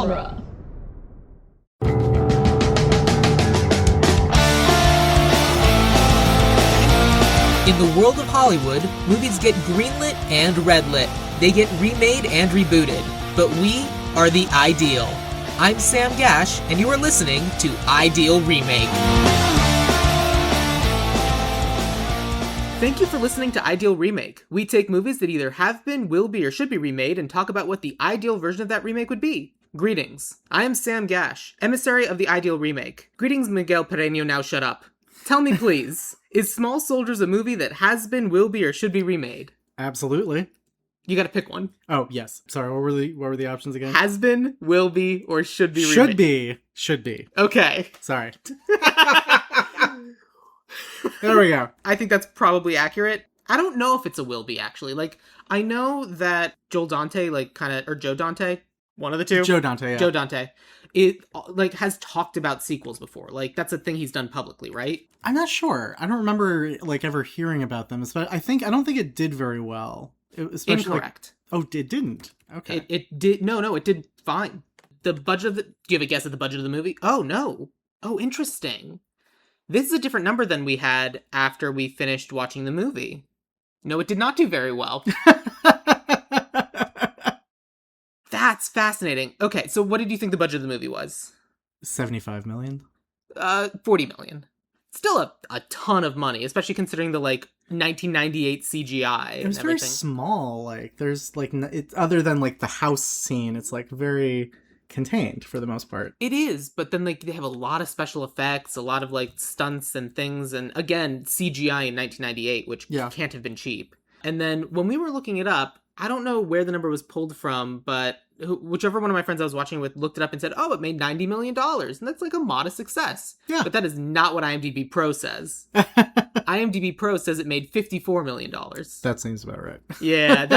genre. In the world of Hollywood, movies get greenlit and redlit. They get remade and rebooted. But we are the ideal. I'm Sam Gasch, and you are listening to Ideal Remake. Thank you for listening to Ideal Remake. We take movies that either have been, will be, or should be remade and talk about what the ideal version of that remake would be. Greetings. I am Sam Gasch, emissary of the Ideal Remake. Greetings, Miguel Pereño, now shut up. Tell me, please, is Small Soldiers a movie that has been, will be, or should be remade? Absolutely. You gotta pick one. Oh, yes. Sorry, what were the options again? Has been, will be, or should be remade? Should be. Okay. Sorry. There we go. I think that's probably accurate. I don't know if it's a will be, actually. Like, I know that Joe Dante, one of the two. Joe Dante, yeah. Joe Dante, it, like, has talked about sequels before. Like, that's a thing he's done publicly, right? I'm not sure. I don't remember, like, ever hearing about them. But I don't think it did very well. Incorrect. It didn't. Okay. It did. No, it did fine. The budget of the... Do you have a guess at the budget of the movie? Oh, no. Oh, interesting. This is a different number than we had after we finished watching the movie. No, it did not do very well. That's fascinating. Okay, so what did you think the budget of the movie was? 75 million? 40 million. Still a ton of money, especially considering the, like, 1998 CGI. It was very small. Like, there's, like, it's other than, like, the house scene, it's, like, very contained for the most part. It is, but then, like, they have a lot of special effects, a lot of, like, stunts and things, and again, CGI in 1998, which can't have been cheap. And then when we were looking it up, I don't know where the number was pulled from, but whichever one of my friends I was watching with looked it up and said, oh, it made $90 million. And that's like a modest success. Yeah. But that is not what IMDb Pro says. IMDb Pro says it made $54 million. That seems about right. Yeah,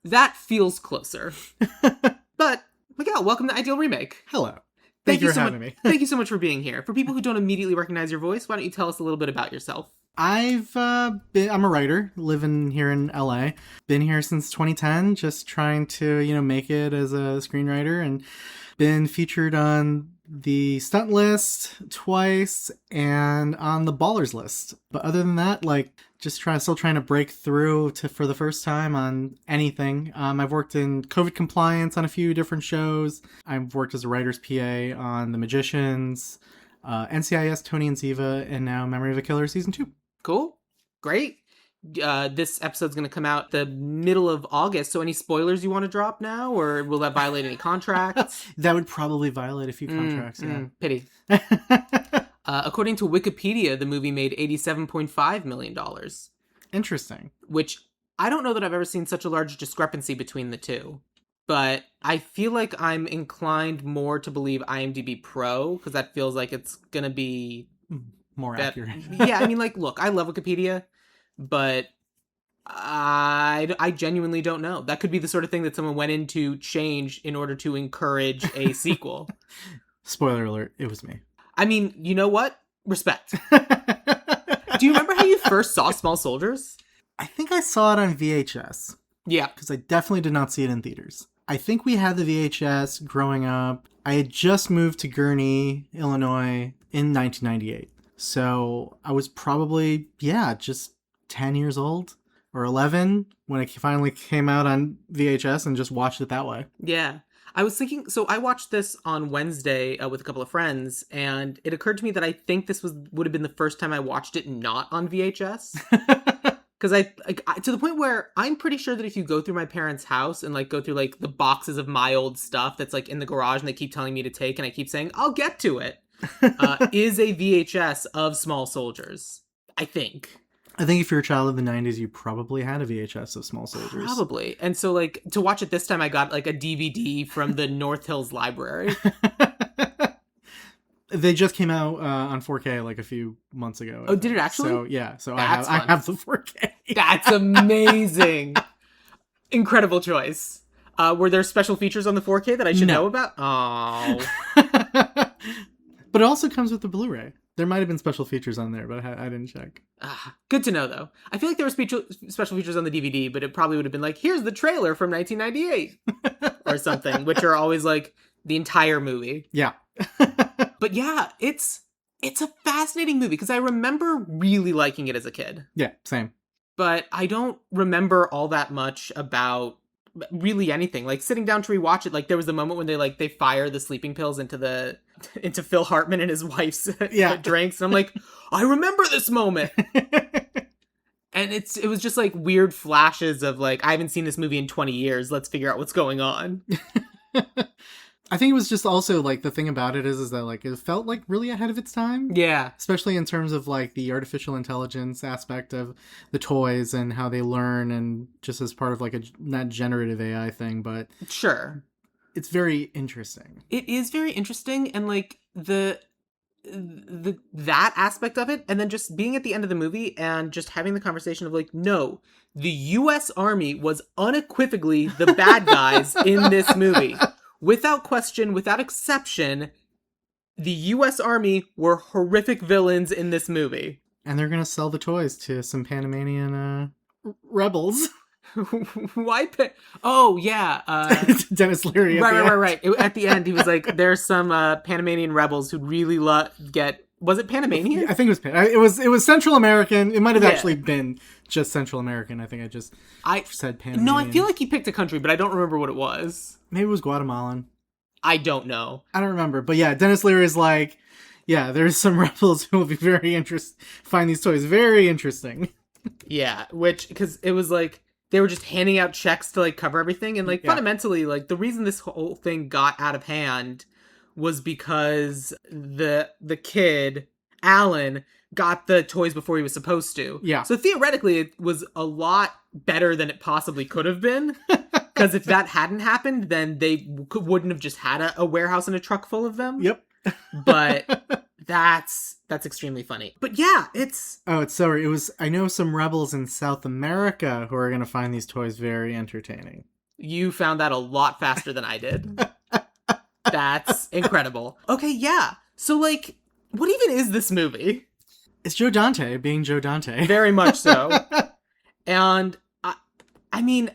that feels closer. But, Miguel, welcome to Ideal Remake. Hello. Thank you for having me. Thank you so much for being here. For people who don't immediately recognize your voice, why don't you tell us a little bit about yourself? I'm a writer living here in LA. Been here since 2010, just trying to, make it as a screenwriter, and been featured on the stunt list twice and on the ballers list. But other than that, like, still trying to break through for the first time on anything. I've worked in COVID compliance on a few different shows. I've worked as a writer's PA on The Magicians, NCIS, Tony and Ziva, and now Memory of a Killer Season 2. Cool. Great. This episode's going to come out the middle of August, so any spoilers you want to drop now, or will that violate any contracts? That would probably violate a few contracts, yeah. Pity. According to Wikipedia, the movie made $87.5 million. Interesting. Which, I don't know that I've ever seen such a large discrepancy between the two. But I feel like I'm inclined more to believe IMDb Pro, because that feels like it's going to be... more accurate. Yeah, I mean, like, look, I love Wikipedia, but I genuinely don't know. That could be the sort of thing that someone went in to change in order to encourage a sequel. Spoiler alert, it was me. I mean, you know what? Respect. Do you remember how you first saw Small Soldiers? I think I saw it on VHS. Yeah. Because I definitely did not see it in theaters. I think we had the VHS growing up. I had just moved to Gurnee, Illinois in 1998. So I was probably, just 10 years old or 11 when it finally came out on VHS and just watched it that way. Yeah. I was thinking, so I watched this on Wednesday with a couple of friends, and it occurred to me that I think this would have been the first time I watched it not on VHS. Because I to the point where I'm pretty sure that if you go through my parents' house and, like, go through, like, the boxes of my old stuff that's, like, in the garage and they keep telling me to take, and I keep saying, I'll get to it. Is a VHS of Small Soldiers, I think. I think if you're a child of the 90s, you probably had a VHS of Small Soldiers. Probably. And so, like, to watch it this time, I got, like, a DVD from the North Hills Library. They just came out on 4K, like, a few months ago. Oh, did it actually? So, yeah. So I have the 4K. That's amazing. Incredible choice. Were there special features on the 4K that I should know about? Oh. But it also comes with the Blu-ray. There might have been special features on there, but I didn't check. Good to know, though. I feel like there were special features on the DVD, but it probably would have been like, here's the trailer from 1998 or something, which are always like the entire movie. Yeah. But yeah, it's a fascinating movie because I remember really liking it as a kid. Yeah, same. But I don't remember all that much about really anything. Like sitting down to rewatch it, like there was a moment when they fire the sleeping pills into Phil Hartman and his wife's drinks, and I'm like, I remember this moment. And it was just like weird flashes of like, I haven't seen this movie in 20 years. Let's figure out what's going on. I think it was just also like the thing about it is that like it felt like really ahead of its time. Yeah. Especially in terms of like the artificial intelligence aspect of the toys and how they learn, and just as part of like a not generative AI thing, but sure. It's very interesting. It is very interesting, and like that aspect of it, and then just being at the end of the movie and just having the conversation of like, no, the US Army was unequivocally the bad guys in this movie. Without question, without exception, the US Army were horrific villains in this movie. And they're going to sell the toys to some Panamanian rebels. Why? Oh, yeah. Dennis Leary. Right. At the end, he was like, there's some Panamanian rebels who'd really get... Was it Panamanian? I think it was it was Central American. It might have actually been just Central American. I think I said Panamanian. No, I feel like he picked a country, but I don't remember what it was. Maybe it was Guatemalan. I don't know. I don't remember. But yeah, Dennis Leary is like, yeah, there's some rebels who will be find these toys very interesting. Yeah, because it was like, they were just handing out checks to like cover everything. And like fundamentally, like the reason this whole thing got out of hand was because the kid, Alan, got the toys before he was supposed to. Yeah. So theoretically, it was a lot better than it possibly could have been. Because if that hadn't happened, then they wouldn't have just had a warehouse and a truck full of them. Yep. But that's extremely funny. But yeah, it's... Oh, it's so... It was... I know some rebels in South America who are going to find these toys very entertaining. You found that a lot faster than I did. That's incredible. Okay, yeah. So, like, what even is this movie? It's Joe Dante being Joe Dante. Very much so. And, I mean,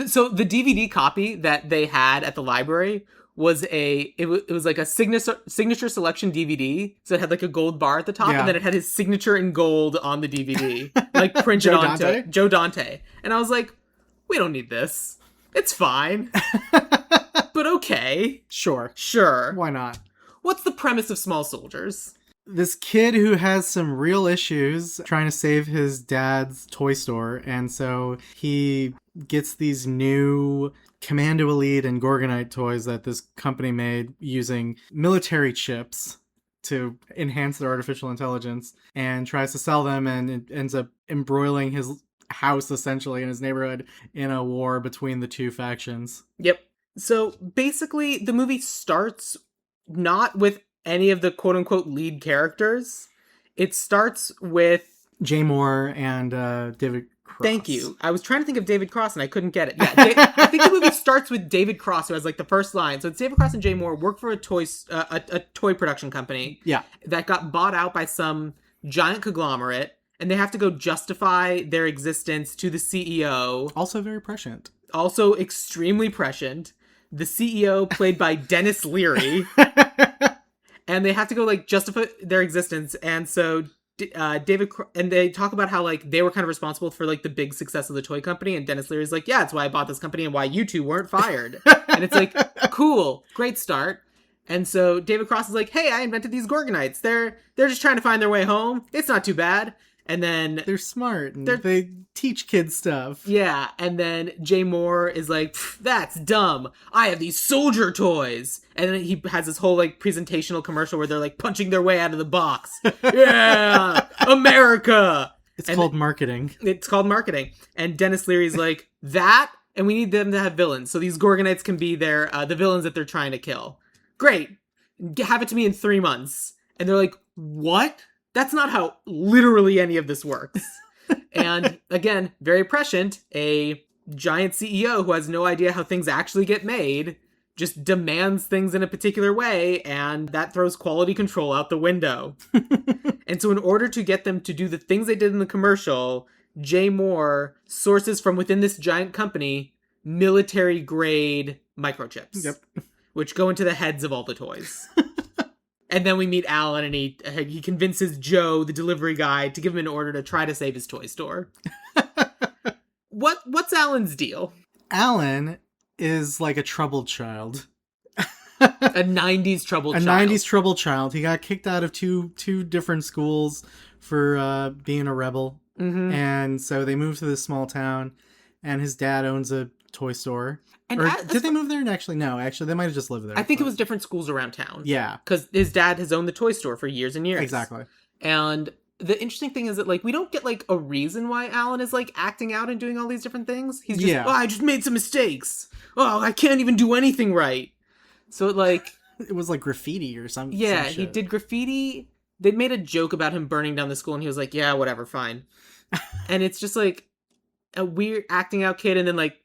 so the DVD copy that they had at the library was it was like a signature selection DVD. So it had like a gold bar at the top, and then it had his signature in gold on the DVD. Like printed onto it. Joe Dante. And I was like, we don't need this. It's fine. But okay. Sure. Why not? What's the premise of Small Soldiers? This kid who has some real issues trying to save his dad's toy store, and so he gets these new Commando Elite and Gorgonite toys that this company made using military chips to enhance their artificial intelligence, and tries to sell them, and it ends up embroiling his house, essentially, in his neighborhood in a war between the two factions. Yep. So basically, the movie starts not with any of the quote-unquote lead characters. It starts with... Jay Moore and David Cross. Thank you. I was trying to think of David Cross and I couldn't get it. Yeah, I think the movie starts with David Cross, who has like the first line. So it's David Cross and Jay Moore work for a toy production company. Yeah. That got bought out by some giant conglomerate, and they have to go justify their existence to the CEO. Also very prescient. Also extremely prescient. The CEO, played by Dennis Leary. And they have to go like justify their existence. And so and they talk about how like they were kind of responsible for like the big success of the toy company, and Dennis Leary's like, yeah, it's why I bought this company and why you two weren't fired. And it's like, cool, great start. And so David Cross is like, hey, I invented these Gorgonites. They're just trying to find their way home. It's not too bad. And then they're smart and they teach kids stuff. Yeah. And then Jay Moore is like, that's dumb. I have these soldier toys. And then he has this whole like presentational commercial where they're like punching their way out of the box. Yeah, America. It's called marketing. It's called marketing. And Dennis Leary's like, that, and we need them to have villains. So these Gorgonites can be the villains that they're trying to kill. Great. Have it to me in 3 months. And they're like, what? That's not how literally any of this works. And again, very prescient, a giant CEO who has no idea how things actually get made just demands things in a particular way, and that throws quality control out the window. And so in order to get them to do the things they did in the commercial, Jay Moore sources from within this giant company military-grade microchips. Yep. which go into the heads of all the toys. And then we meet Alan, and he convinces Joe, the delivery guy, to give him an order to try to save his toy store. What's Alan's deal? Alan is like a troubled child. A 90s troubled child. A 90s troubled child. He got kicked out of two different schools for being a rebel. Mm-hmm. And so they moved to this small town, and his dad owns a toy store. And did they move there? No, actually, they might have just lived there. I think it was different schools around town. Yeah. Because his dad has owned the toy store for years and years. Exactly. And the interesting thing is that, like, we don't get, like, a reason why Alan is, like, acting out and doing all these different things. He's just, I just made some mistakes. Oh, I can't even do anything right. So, like... It was, like, graffiti or something. Yeah, he did graffiti. They made a joke about him burning down the school, and he was like, yeah, whatever, fine. And it's just, like, a weird acting out kid, and then, like,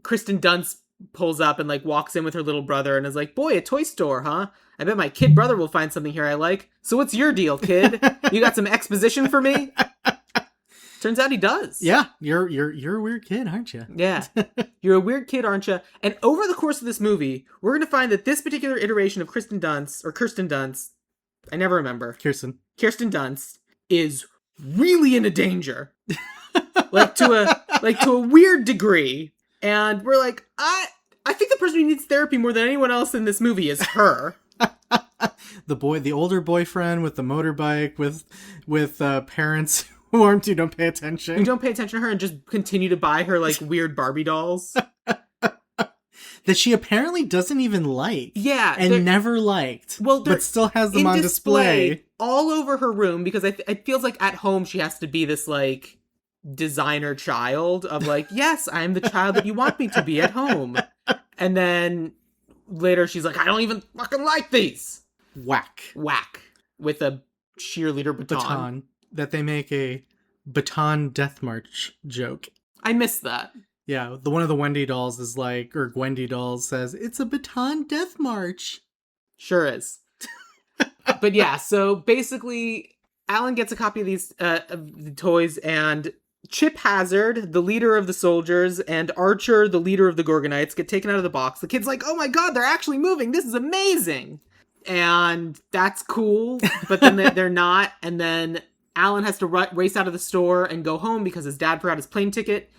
Kristen Dunst pulls up and, like, walks in with her little brother and is like, boy, a toy store, huh? I bet my kid brother will find something here I like. So what's your deal, kid? You got some exposition for me? Turns out he does. Yeah, you're a weird kid, aren't you? Yeah, you're a weird kid, aren't you? And over the course of this movie, we're going to find that this particular iteration of Kirsten Dunst, I never remember. Kirsten Dunst is really into danger, like to a weird degree. And we're like, I think the person who needs therapy more than anyone else in this movie is her. The older boyfriend with the motorbike with parents who don't pay attention. Who don't pay attention to her and just continue to buy her, like, weird Barbie dolls. That she apparently doesn't even like. Yeah. And never liked. Well, but still has them on display. All over her room, because it feels like at home she has to be this, like, designer child of, like, yes, I'm the child that you want me to be at home. And then later she's like, I don't even fucking like these. Whack. With a cheerleader baton. That they make a baton death march joke. I missed that. Yeah, one of the Wendy dolls is like, or Gwendy dolls says, it's a baton death march. Sure is. But yeah, so basically, Alan gets a copy of these of the toys, and Chip Hazard, the leader of the soldiers, and Archer, the leader of the Gorgonites, get taken out of the box. The kid's like, oh my god, they're actually moving! This is amazing! And that's cool, but then they're not, and then Alan has to race out of the store and go home because his dad forgot his plane ticket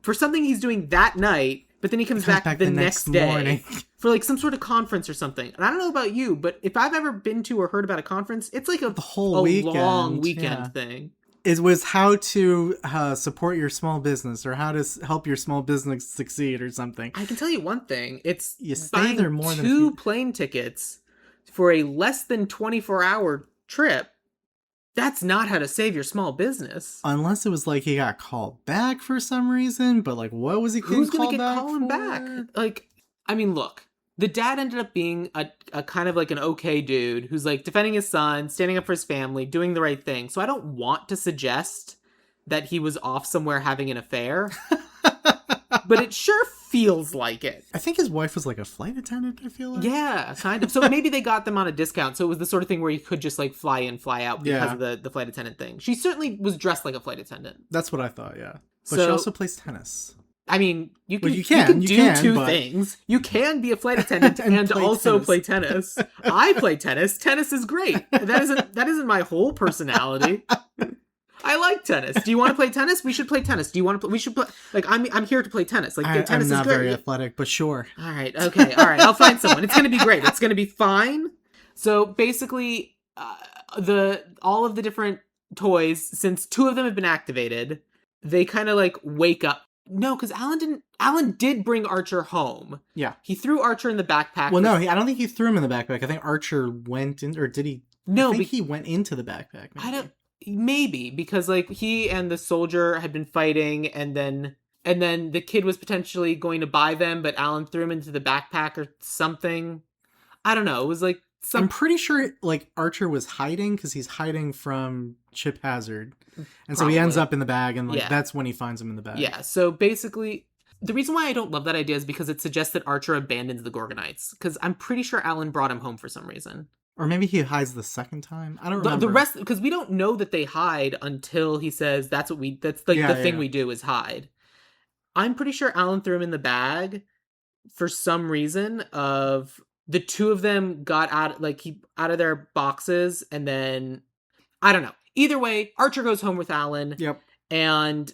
for something he's doing that night, but then he comes back the next day morning for, like, some sort of conference or something. And I don't know about you, but if I've ever been to or heard about a conference, it's like a long weekend thing. It was how to support your small business, or how to help your small business succeed, or something. I can tell you one thing. It's you stay there more than two plane tickets for a less than 24-hour trip. That's not how to save your small business. Unless it was like he got called back for some reason, but, like, what was he getting called back for? Who's gonna get calling back? Like, I mean, look, the dad ended up being a kind of like an okay dude who's, like, defending his son, standing up for his family, doing the right thing. So I don't want to suggest that he was off somewhere having an affair, but it sure feels like it. I think his wife was, like, a flight attendant, I feel like. Yeah, kind of. So maybe they got them on a discount. So it was the sort of thing where you could just, like, fly in, fly out because of the flight attendant thing. She certainly was dressed like a flight attendant. That's what I thought, yeah. But she also plays tennis. I mean, you can do two things. You can be a flight attendant and also play tennis. I play tennis. Tennis is great. That isn't my whole personality. I like tennis. Do you want to play tennis? We should play tennis. Do you want to play? We should play. Like, I'm here to play tennis. Like, tennis is great. I'm not very athletic, but sure. All right. Okay. All right. I'll find someone. It's going to be great. It's going to be fine. So basically, all of the different toys, since two of them have been activated, they kind of, like, wake up. No, because Alan did bring Archer home. Yeah. He threw Archer in the backpack. Well, no, I don't think he threw him in the backpack. I think Archer went in, or did he? No. I think he went into the backpack. Maybe. Maybe, because, like, he and the soldier had been fighting, and then the kid was potentially going to buy them, but Alan threw him into the backpack or something. I don't know. It was, like, I'm pretty sure, like, Archer was hiding, because he's hiding from Chip Hazard. And so he ends up in the bag, and, like, that's when he finds him in the bag. Yeah, so basically, the reason why I don't love that idea is because it suggests that Archer abandons the Gorgonites, because I'm pretty sure Alan brought him home for some reason. Or maybe he hides the second time. I don't remember. The rest, because we don't know that they hide until he says that's the thing we do is hide. I'm pretty sure Alan threw him in the bag for some reason of the two of them got out of their boxes, and then I don't know. Either way, Archer goes home with Alan. Yep. And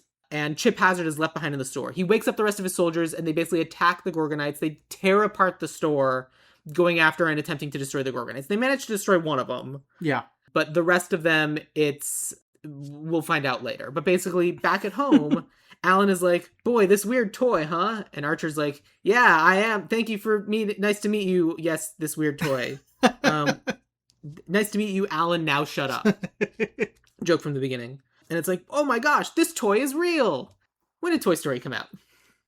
Chip Hazard is left behind in the store. He wakes up the rest of his soldiers, and they basically attack the Gorgonites. They tear apart the store, going after and attempting to destroy the Gorgonites. They manage to destroy one of them. Yeah. But the rest of them, we'll find out later. But basically, back at home, Alan is like, boy, this weird toy, huh? And Archer's like, yeah, I am. Thank you for me. Nice to meet you. Yes, this weird toy. Nice to meet you, Alan. Now shut up. Joke from the beginning. And it's like, oh my gosh, this toy is real. When did Toy Story come out?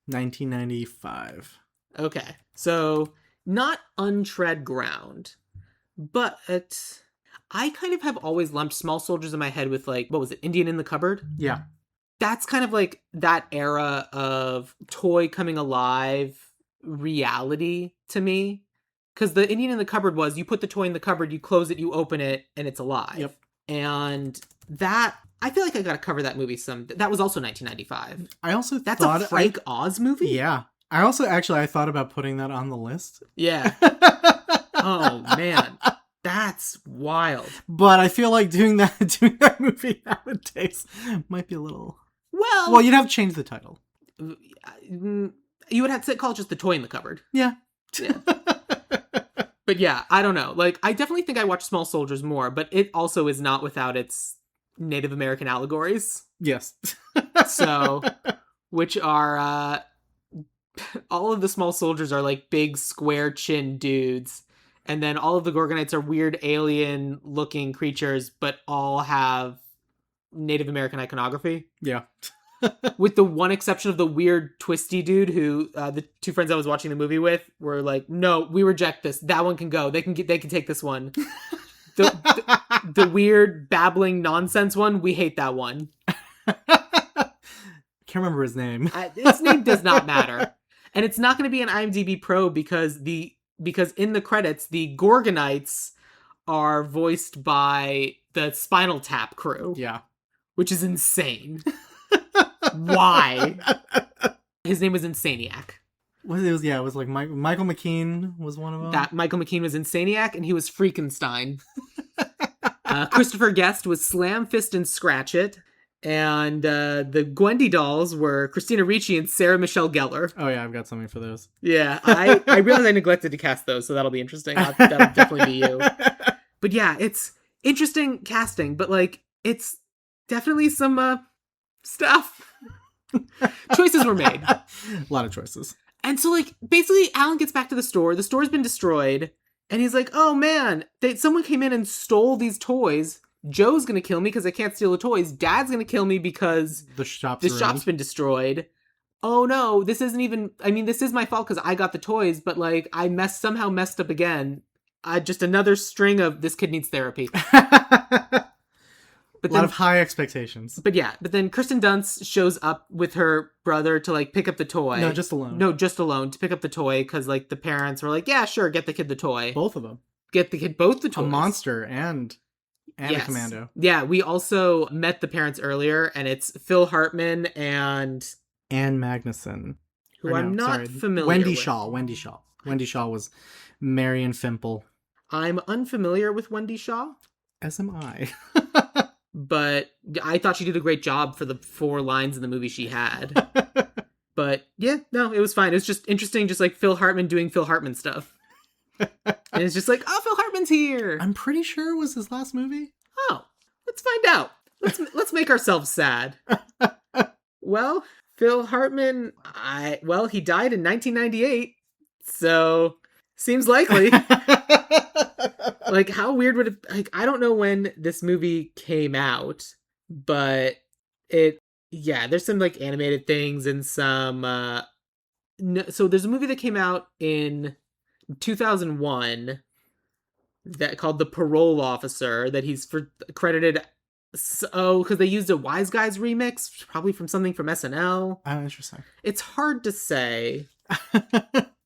1995. Okay. So, not untread ground. But I kind of have always lumped Small Soldiers in my head with, like, what was it, Indian in the Cupboard? Yeah. That's kind of like that era of toy coming alive reality to me. Because the Indian in the Cupboard was, you put the toy in the cupboard, you close it, you open it, and it's alive. Yep. And that, I feel like I gotta cover that movie some. That was also 1995. I also That's a Frank Oz movie? Yeah. I also I thought about putting that on the list. Yeah. Oh, man. That's wild. But I feel like doing that movie nowadays might be a little... Well, you'd have to change the title. You would have to call it just The Toy in the Cupboard. Yeah. Yeah. But yeah, I don't know. Like, I definitely think I watch Small Soldiers more, but it also is not without its Native American allegories. Yes. So, which are, all of the Small Soldiers are like big square chin dudes. And then all of the Gorgonites are weird alien looking creatures, but all have Native American iconography. Yeah. With the one exception of the weird twisty dude who the two friends I was watching the movie with were like, no, we reject this. That one can go. They can take this one. The weird babbling nonsense one, we hate that one. Can't remember his name. His name does not matter. And it's not going to be an IMDb Pro because in the credits, the Gorgonites are voiced by the Spinal Tap crew. Yeah. Which is insane. Why? His name was Insaniac. It was like Michael McKean was one of them. That Michael McKean was Insaniac, and he was Freakenstein. Christopher Guest was Slam Fist and Scratch It, and the Gwendy dolls were Christina Ricci and Sarah Michelle Gellar. Oh yeah, I've got something for those. Yeah, I realized I neglected to cast those, so that'll be interesting. That'll definitely be you. But yeah, it's interesting casting, but like it's definitely some stuff. Choices were made. A lot of choices. And so, like, basically, Alan gets back to the store. The store's been destroyed. And he's like, oh, man, someone came in and stole these toys. Joe's going to kill me because I can't steal the toys. Dad's going to kill me because the shop's been destroyed. Oh, no, this isn't even... I mean, this is my fault because I got the toys, but, like, I somehow messed up again. Just another string of this kid needs therapy. But a lot of high expectations. But then Kirsten Dunst shows up with her brother to, like, pick up the toy. No, just alone. To pick up the toy, because, like, the parents were like, yeah, sure, get the kid the toy. Both of them. Get the kid both the toys. A monster and a commando. Yeah, we also met the parents earlier, and it's Phil Hartman and... Anne Magnuson. Who I'm not familiar Wendy with. Shaw. Wendy Shaw was Marion Fimple. I'm unfamiliar with Wendy Shaw. As am I. But I thought she did a great job for the 4 lines in the movie she had. But yeah, no, it was fine. It was just interesting, just like Phil Hartman doing Phil Hartman stuff. And it's just like, oh, Phil Hartman's here. I'm pretty sure it was his last movie. Oh, let's find out. Let's make ourselves sad. Well, Phil Hartman, he died in 1998, so seems likely. Like, how weird would it... Like, I don't know when this movie came out, but there's some, like, animated things and some... so there's a movie that came out in 2001 called The Parole Officer that he's credited... because they used a Wise Guys remix, probably from something from SNL. Oh, interesting. It's hard to say.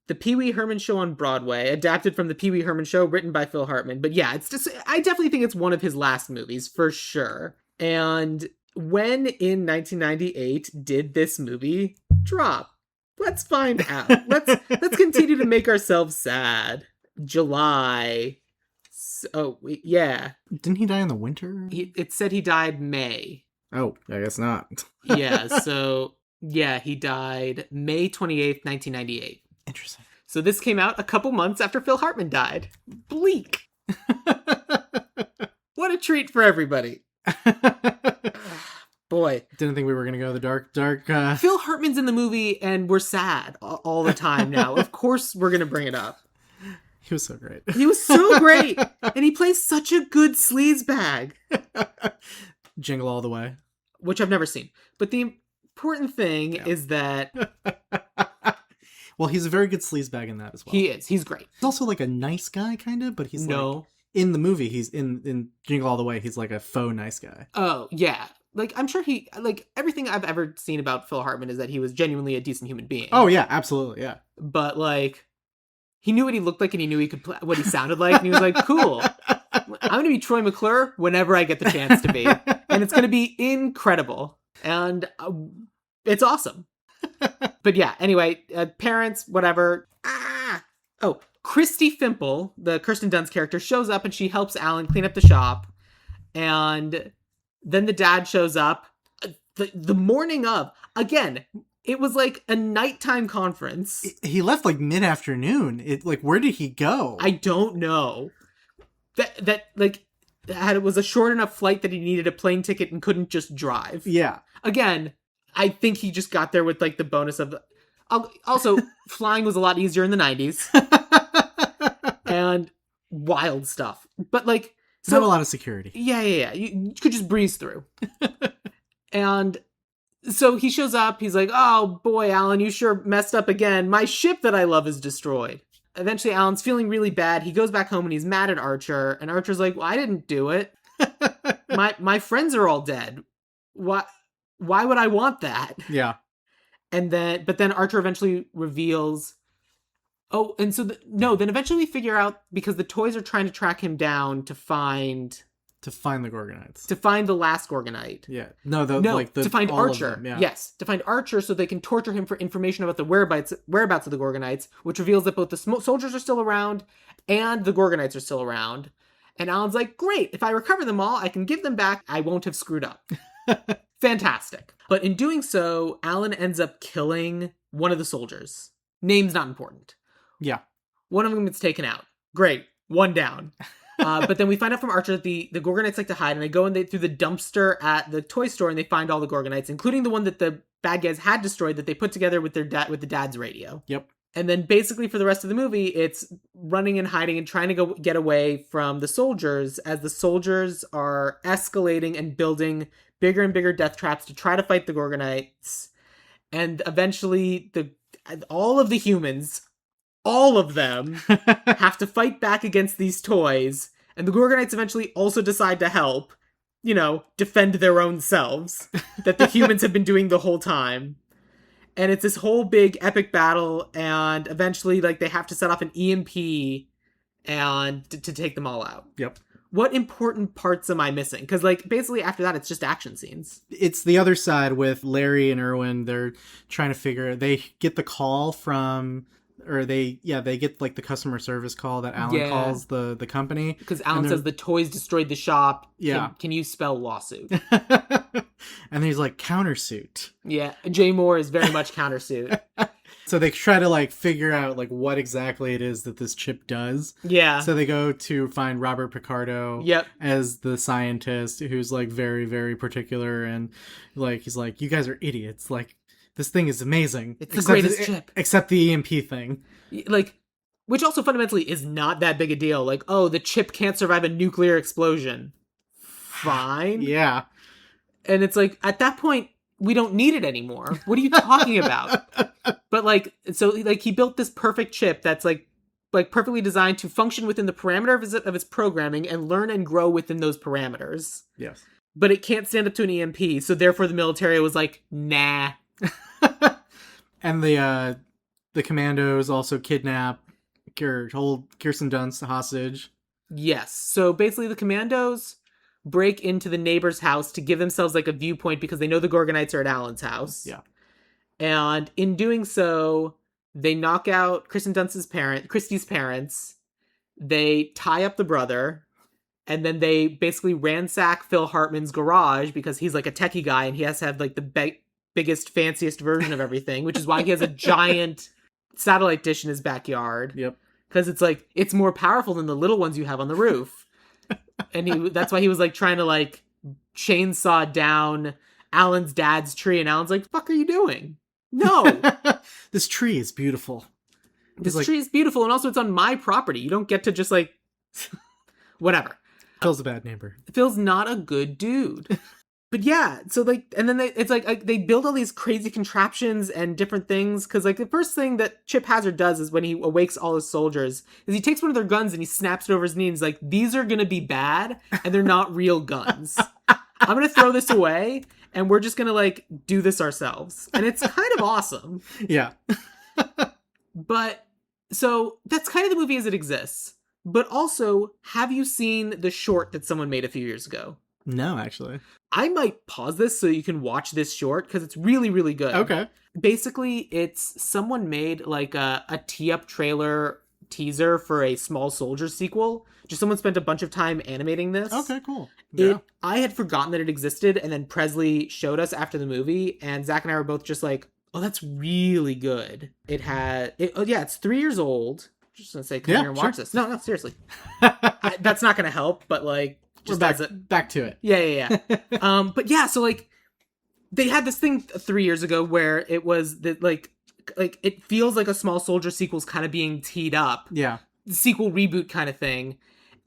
The Pee Wee Herman Show on Broadway, adapted from the Pee Wee Herman Show, written by Phil Hartman. But yeah, I definitely think it's one of his last movies, for sure. And when in 1998 did this movie drop? Let's find out. Let's continue to make ourselves sad. July. Yeah. Didn't he die in the winter? It said he died May. Oh, I guess not. Yeah, so yeah, he died May 28th, 1998. Interesting. So this came out a couple months after Phil Hartman died. Bleak. What a treat for everybody. Boy. Didn't think we were going to go the dark. Phil Hartman's in the movie and we're sad all the time now. Of course we're going to bring it up. He was so great. He was so great. And he plays such a good sleazebag. Jingle All the Way. Which I've never seen. But the important thing is that... Well, he's a very good sleazebag in that as well. He is. He's great. He's also like a nice guy, kind of, but he's like... In the movie, he's in Jingle All the Way, he's like a faux nice guy. Oh, yeah. Like, I'm sure everything I've ever seen about Phil Hartman is that he was genuinely a decent human being. Oh, yeah, absolutely, yeah. But, like, he knew what he looked like and he knew he could play what he sounded like. And he was like, cool. I'm going to be Troy McClure whenever I get the chance to be. And it's going to be incredible. And it's awesome. But yeah, anyway, parents, whatever. Oh, Christy Fimple, the Kirsten Dunst character, shows up and she helps Alan clean up the shop. And then the dad shows up the morning of. Again, it was like a nighttime conference. He left like mid-afternoon. Where did he go? I don't know. It was a short enough flight that he needed a plane ticket and couldn't just drive. Yeah. Again, I think he just got there with like the bonus of also flying was a lot easier in the 90s. And wild stuff. But like not a lot of security. Yeah. You could just breeze through. And so he shows up, he's like, "Oh boy, Alan, you sure messed up again. My ship that I love is destroyed." Eventually, Alan's feeling really bad. He goes back home and he's mad at Archer. And Archer's like, "Well, I didn't do it. My friends are all dead. Why would I want that?" Yeah. But then Archer eventually reveals... Oh, and so... then eventually we figure out, because the toys are trying to track him down to find... To find the Gorgonites. To find the last Gorgonite. Yeah. To find Archer. Yeah. Yes, to find Archer so they can torture him for information about the whereabouts of the Gorgonites, which reveals that both the soldiers are still around and the Gorgonites are still around. And Alan's like, "Great, if I recover them all, I can give them back. I won't have screwed up." Fantastic. But in doing so, Alan ends up killing one of the soldiers. Name's not important. Yeah. One of them gets taken out. Great. One down. But then we find out from Archer that the Gorgonites like to hide, and they go through the dumpster at the toy store, and they find all the Gorgonites, including the one that the bad guys had destroyed that they put together with the dad's radio. Yep. And then basically for the rest of the movie, it's running and hiding and trying to get away from the soldiers as the soldiers are escalating and building bigger and bigger death traps to try to fight the Gorgonites. And eventually all of the humans, all of them, have to fight back against these toys. And the Gorgonites eventually also decide to help, defend their own selves that the humans have been doing the whole time. And it's this whole big epic battle, and eventually, they have to set off an EMP and to take them all out. Yep. What important parts am I missing? Because, basically after that, it's just action scenes. It's the other side with Larry and Irwin. They're trying to they get the call from... Or they get the customer service call that Alan calls the company. Because Alan says the toys destroyed the shop. Yeah. Can you spell lawsuit? And he's like, countersuit. Yeah. Jay Moore is very much countersuit. So they try to figure out what exactly it is that this chip does. Yeah. So they go to find Robert Picardo as the scientist who's very, very particular. And he's like, "You guys are idiots. This thing is amazing. It's the greatest chip. Except the EMP thing." Which also fundamentally is not that big a deal. The chip can't survive a nuclear explosion. Fine. Yeah. And it's at that point, we don't need it anymore. What are you talking about? But he built this perfect chip that's perfectly designed to function within the parameter of its programming and learn and grow within those parameters. Yes. But it can't stand up to an EMP. So therefore the military was like, nah. And the commandos also kidnap hold Kirsten Dunst hostage. Yes. So basically the commandos break into the neighbor's house to give themselves a viewpoint because they know the Gorgonites are at Alan's house. Yeah. And in doing so, they knock out Kirsten Dunst's Christy's parents, They tie up the brother, and then they basically ransack Phil Hartman's garage because he's like a techie guy and he has to have like the biggest, fanciest version of everything, which is why he has a giant satellite dish in his backyard. Yep. Because it's like, it's more powerful than the little ones you have on the roof. And that's why he was like trying to like chainsaw down Alan's dad's tree. And Alan's like, fuck are you doing? No. This tree is beautiful. This tree is beautiful. And also it's on my property. You don't get to just like, whatever. Phil's a bad neighbor. Phil's not a good dude. But yeah, so like, and then it's like they build all these crazy contraptions and different things. Cause like the first thing that Chip Hazard does is when he awakes all his soldiers is he takes one of their guns and he snaps it over his knee and he's like, these are going to be bad and they're not real guns. I'm going to throw this away and we're just going to like do this ourselves. And it's kind of awesome. Yeah. But so that's kind of the movie as it exists. But also, have you seen the short that someone made a few years ago? No, actually. I might pause this so you can watch this short because it's really, really good. Okay. Basically, it's someone made like a tee-up trailer teaser for a Small Soldiers sequel. Just someone spent a bunch of time animating this. Okay, cool. Yeah. I had forgotten that it existed, and then Presley showed us after the movie, and Zach and I were both just like, oh, that's really good. It's 3 years old. Just gonna say, come here and watch this. No, seriously. That's not gonna help, but like, just back to it. Yeah. But yeah, so like they had this thing 3 years ago where it was that like it feels like a Small Soldier sequel's kind of being teed up. Yeah. The sequel reboot kind of thing.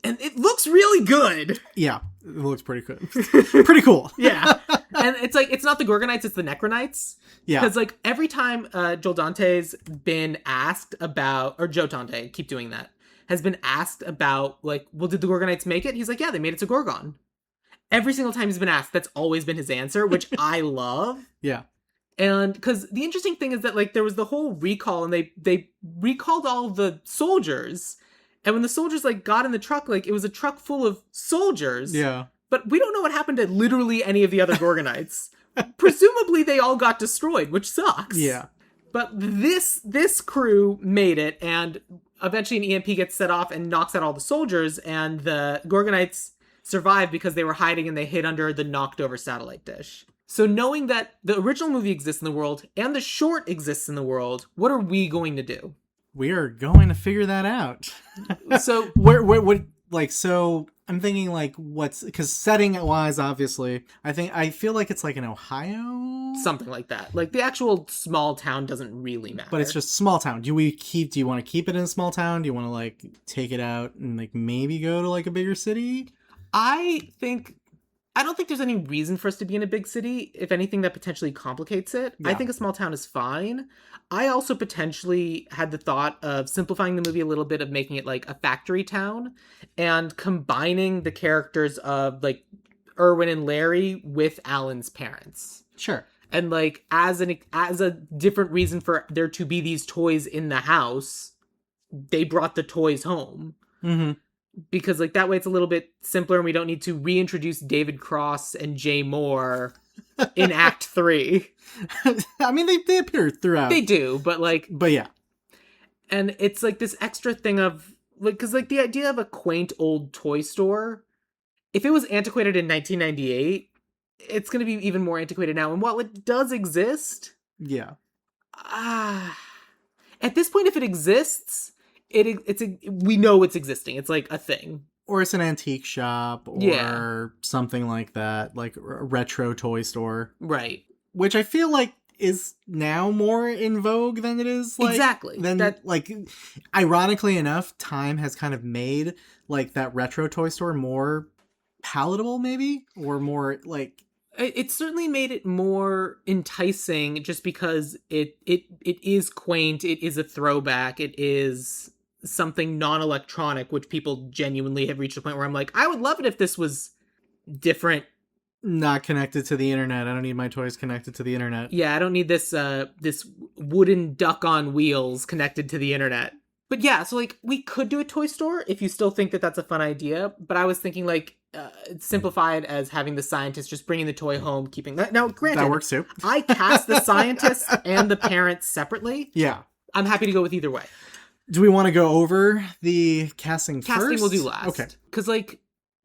And it looks really good. Yeah. It looks pretty good. Pretty cool. Yeah. And it's like, it's not the Gorgonites, it's the Necronites. Yeah. Because like every time Joel Dante's been asked about, or Joe Dante, keep doing that, has been asked about, like, well, did the Gorgonites make it? He's like, yeah, they made it to Gorgon. Every single time he's been asked, that's always been his answer, which I love. Yeah. And because the interesting thing is that, like, there was the whole recall, and they recalled all of the soldiers. And when the soldiers, like, got in the truck, like, it was a truck full of soldiers. Yeah. But we don't know what happened to literally any of the other Gorgonites. Presumably they all got destroyed, which sucks. Yeah. But this crew made it, and eventually an EMP gets set off and knocks out all the soldiers, and the Gorgonites survive because they were hiding and they hid under the knocked over satellite dish. So knowing that the original movie exists in the world and the short exists in the world, what are we going to do? We are going to figure that out. So so I'm thinking like because setting wise, obviously, I feel like it's like in Ohio, something like that. Like the actual small town doesn't really matter. But it's just small town. Do you want to keep it in a small town? Do you want to like take it out and like maybe go to like a bigger city? I don't think there's any reason for us to be in a big city. If anything, that potentially complicates it. Yeah. I think a small town is fine. I also potentially had the thought of simplifying the movie a little bit, of making it like a factory town and combining the characters of like Irwin and Larry with Alan's parents. Sure. And like as a different reason for there to be these toys in the house, they brought the toys home. Mm-hmm. Because like that way it's a little bit simpler and we don't need to reintroduce David Cross and Jay Moore in Act 3. I mean, they appear throughout. They do, but yeah. And it's like this extra thing of like, because like the idea of a quaint old toy store, if it was antiquated in 1998, it's going to be even more antiquated now. And while it does exist, yeah, at this point, if it exists, we know it's existing. It's like a thing. Or it's an antique shop or something like that, like a retro toy store. Right. Which I feel like is now more in vogue than it is like exactly. Like ironically enough, time has kind of made like that retro toy store more palatable maybe, or more like it certainly made it more enticing just because it is quaint, it is a throwback, it is something non-electronic, which people genuinely have reached a point where I'm like, I would love it if this was different. Not connected to the internet. I don't need my toys connected to the internet. Yeah, I don't need this wooden duck on wheels connected to the internet. But yeah, so like we could do a toy store if you still think that that's a fun idea. But I was thinking like simplified as having the scientists just bringing the toy home, keeping that. Now, granted, that works too. I cast the scientists and the parents separately. Yeah, I'm happy to go with either way. Do we want to go over the casting first? Casting we'll do last. Okay. Because, like,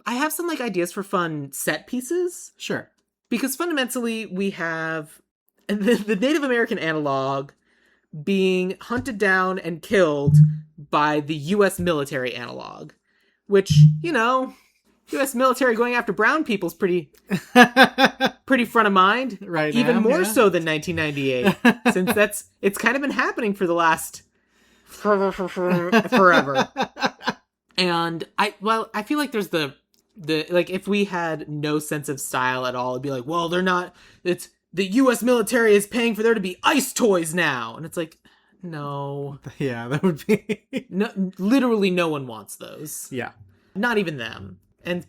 I have some, like, ideas for fun set pieces. Sure. Because fundamentally, we have the Native American analog being hunted down and killed by the U.S. military analog. Which, U.S. military going after brown people's pretty front of mind. Right Even now, more so than 1998. Since it's kind of been happening for the last forever. And I feel like there's the like, if we had no sense of style at all, it'd be like, well, they're not, it's the US military is paying for there to be ice toys now. And it's like, no. Yeah, that would be No, literally no one wants those. Yeah. Not even them.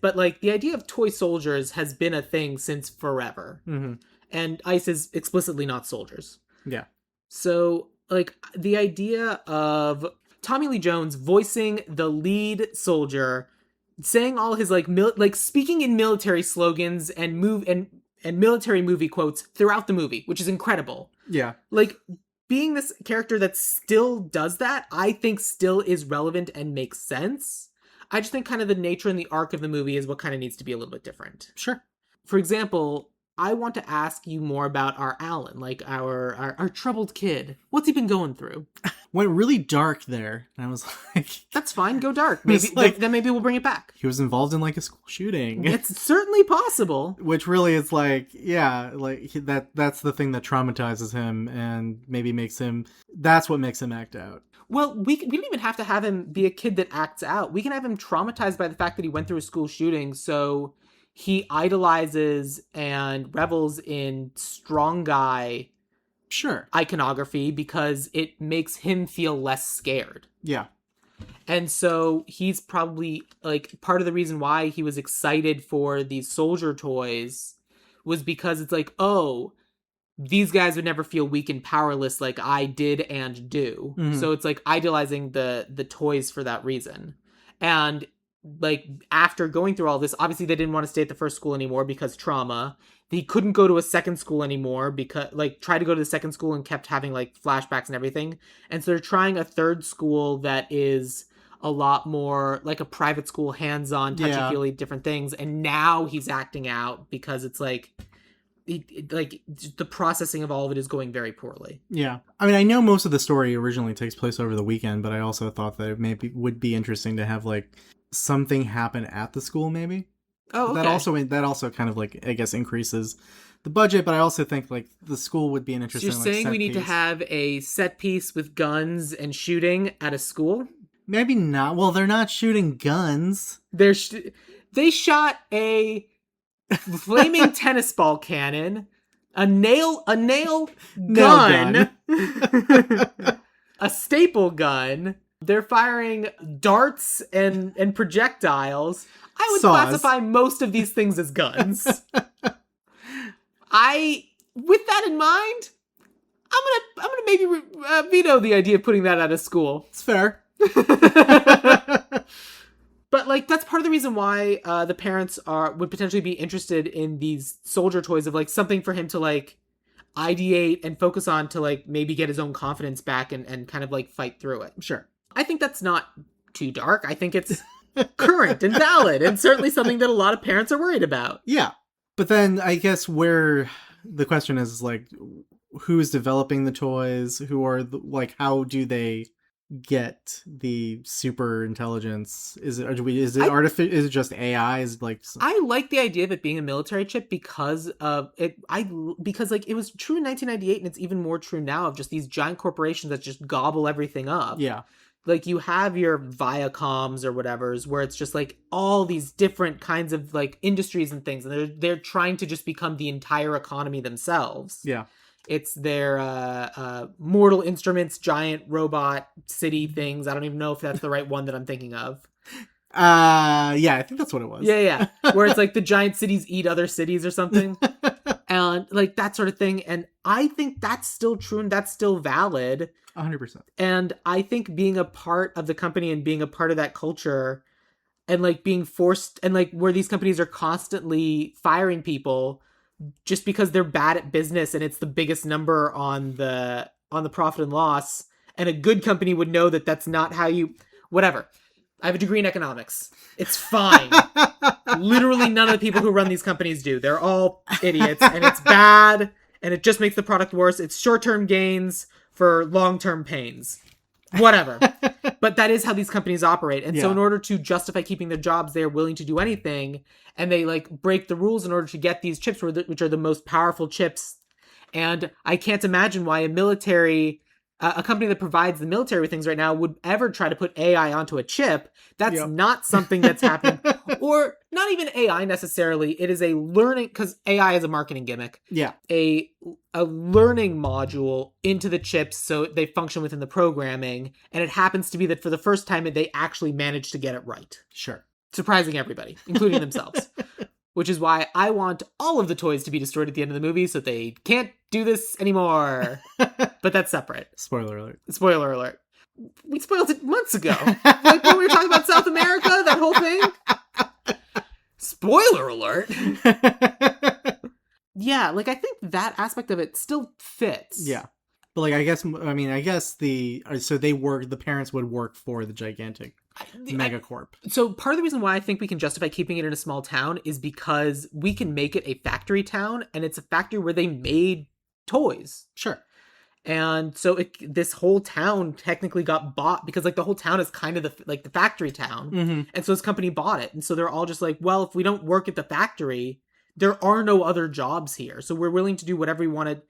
But like, the idea of toy soldiers has been a thing since forever. Mm-hmm. And ice is explicitly not soldiers. Yeah. So, like, the idea of Tommy Lee Jones voicing the lead soldier, saying all his, like, speaking in military slogans and military movie quotes throughout the movie, which is incredible. Yeah. Like, being this character that still does that, I think still is relevant and makes sense. I just think kind of the nature and the arc of the movie is what kind of needs to be a little bit different. Sure. For example, I want to ask you more about our Alan, like our troubled kid. What's he been going through? Went really dark there. And I was like... That's fine, go dark. Maybe then maybe we'll bring it back. He was involved in, like, a school shooting. It's certainly possible. Which really is like, yeah, like, that's the thing that traumatizes him and maybe makes him... That's what makes him act out. Well, we don't even have to have him be a kid that acts out. We can have him traumatized by the fact that he went through a school shooting, so he idolizes and revels in strong guy Sure. iconography because it makes him feel less scared. Yeah. And so he's probably, like, part of the reason why he was excited for these soldier toys was because it's like, oh, these guys would never feel weak and powerless like I did and do. Mm-hmm. So it's like idolizing the toys for that reason. And like, after going through all this, obviously they didn't want to stay at the first school anymore because trauma. He couldn't go to a second school anymore because, like, tried to go to the second school and kept having, like, flashbacks and everything. And so they're trying a third school that is a lot more like a private school, hands-on, touchy-feely, different things. And now he's acting out because it's like, the processing of all of it is going very poorly. Yeah. I mean, I know most of the story originally takes place over the weekend, but I also thought that it would be interesting to have, like, something happen at the school, maybe. Oh, okay. That also kind of, like, I guess increases the budget, but I also think, like, the school would be an interesting, so you're saying we need to have a set piece with guns and shooting at a school? Maybe not. Well, they're not shooting guns. They shot a flaming tennis ball cannon, a nail gun, a staple gun. They're firing darts and projectiles. I would classify most of these things as guns. With that in mind, I'm gonna maybe veto the idea of putting that at a school. It's fair. But, like, that's part of the reason why the parents would potentially be interested in these soldier toys, of, like, something for him to, like, ideate and focus on to, like, maybe get his own confidence back and kind of, like, fight through it. Sure. I think that's not too dark. I think it's current and valid and certainly something that a lot of parents are worried about. Yeah. But then I guess where the question is, like, who's developing the toys? Who are, how do they get the super intelligence? Is it artificial? Is it just AI? Is it like... I like the idea of it being a military chip because of it. Because, like, it was true in 1998 and it's even more true now, of just these giant corporations that just gobble everything up. Yeah. Like, you have your Viacoms or whatever's where it's just, like, all these different kinds of, like, industries and things, and they're trying to just become the entire economy themselves. Yeah. It's their Mortal Instruments giant robot city things. I don't even know if that's the right one that I'm thinking of. Yeah, I think that's what it was. Yeah. Where it's like the giant cities eat other cities or something. And, like, that sort of thing. And I think that's still true and that's still valid. 100%. And I think being a part of the company and being a part of that culture and, like, being forced, and, like, where these companies are constantly firing people just because they're bad at business and it's the biggest number on the profit and loss, And a good company would know that that's not how you... Whatever. I have a degree in economics. It's fine. Literally none of the people who run these companies do. They're all idiots, and it's bad, and it just makes the product worse. It's short-term gains for long-term pains. Whatever. But that is how these companies operate. And so in order to justify keeping their jobs, they're willing to do anything, and they like break the rules in order to get these chips, which are the most powerful chips. And I can't imagine why a company that provides the military with things right now would ever try to put AI onto a chip. That's not something that's happening. Or not even AI necessarily. It is a learning, because AI is a marketing gimmick. Yeah. A learning module into the chips so they function within the programming. And it happens to be that for the first time, they actually managed to get it right. Sure. Surprising everybody, including themselves. Which is why I want all of the toys to be destroyed at the end of the movie so they can't do this anymore. But that's separate. Spoiler alert. Spoiler alert. We spoiled it months ago. Like when we were talking about South America, that whole thing. Spoiler alert. Yeah, like I think that aspect of it still fits. Yeah. But like, I guess the parents would work for the gigantic megacorp. So part of the reason why I think we can justify keeping it in a small town is because we can make it a factory town, and it's a factory where they made toys. Sure. And so this whole town technically got bought because like the whole town is kind of the factory town. Mm-hmm. And so this company bought it. And so they're all just like, well, if we don't work at the factory, there are no other jobs here. So we're willing to do whatever we wanted,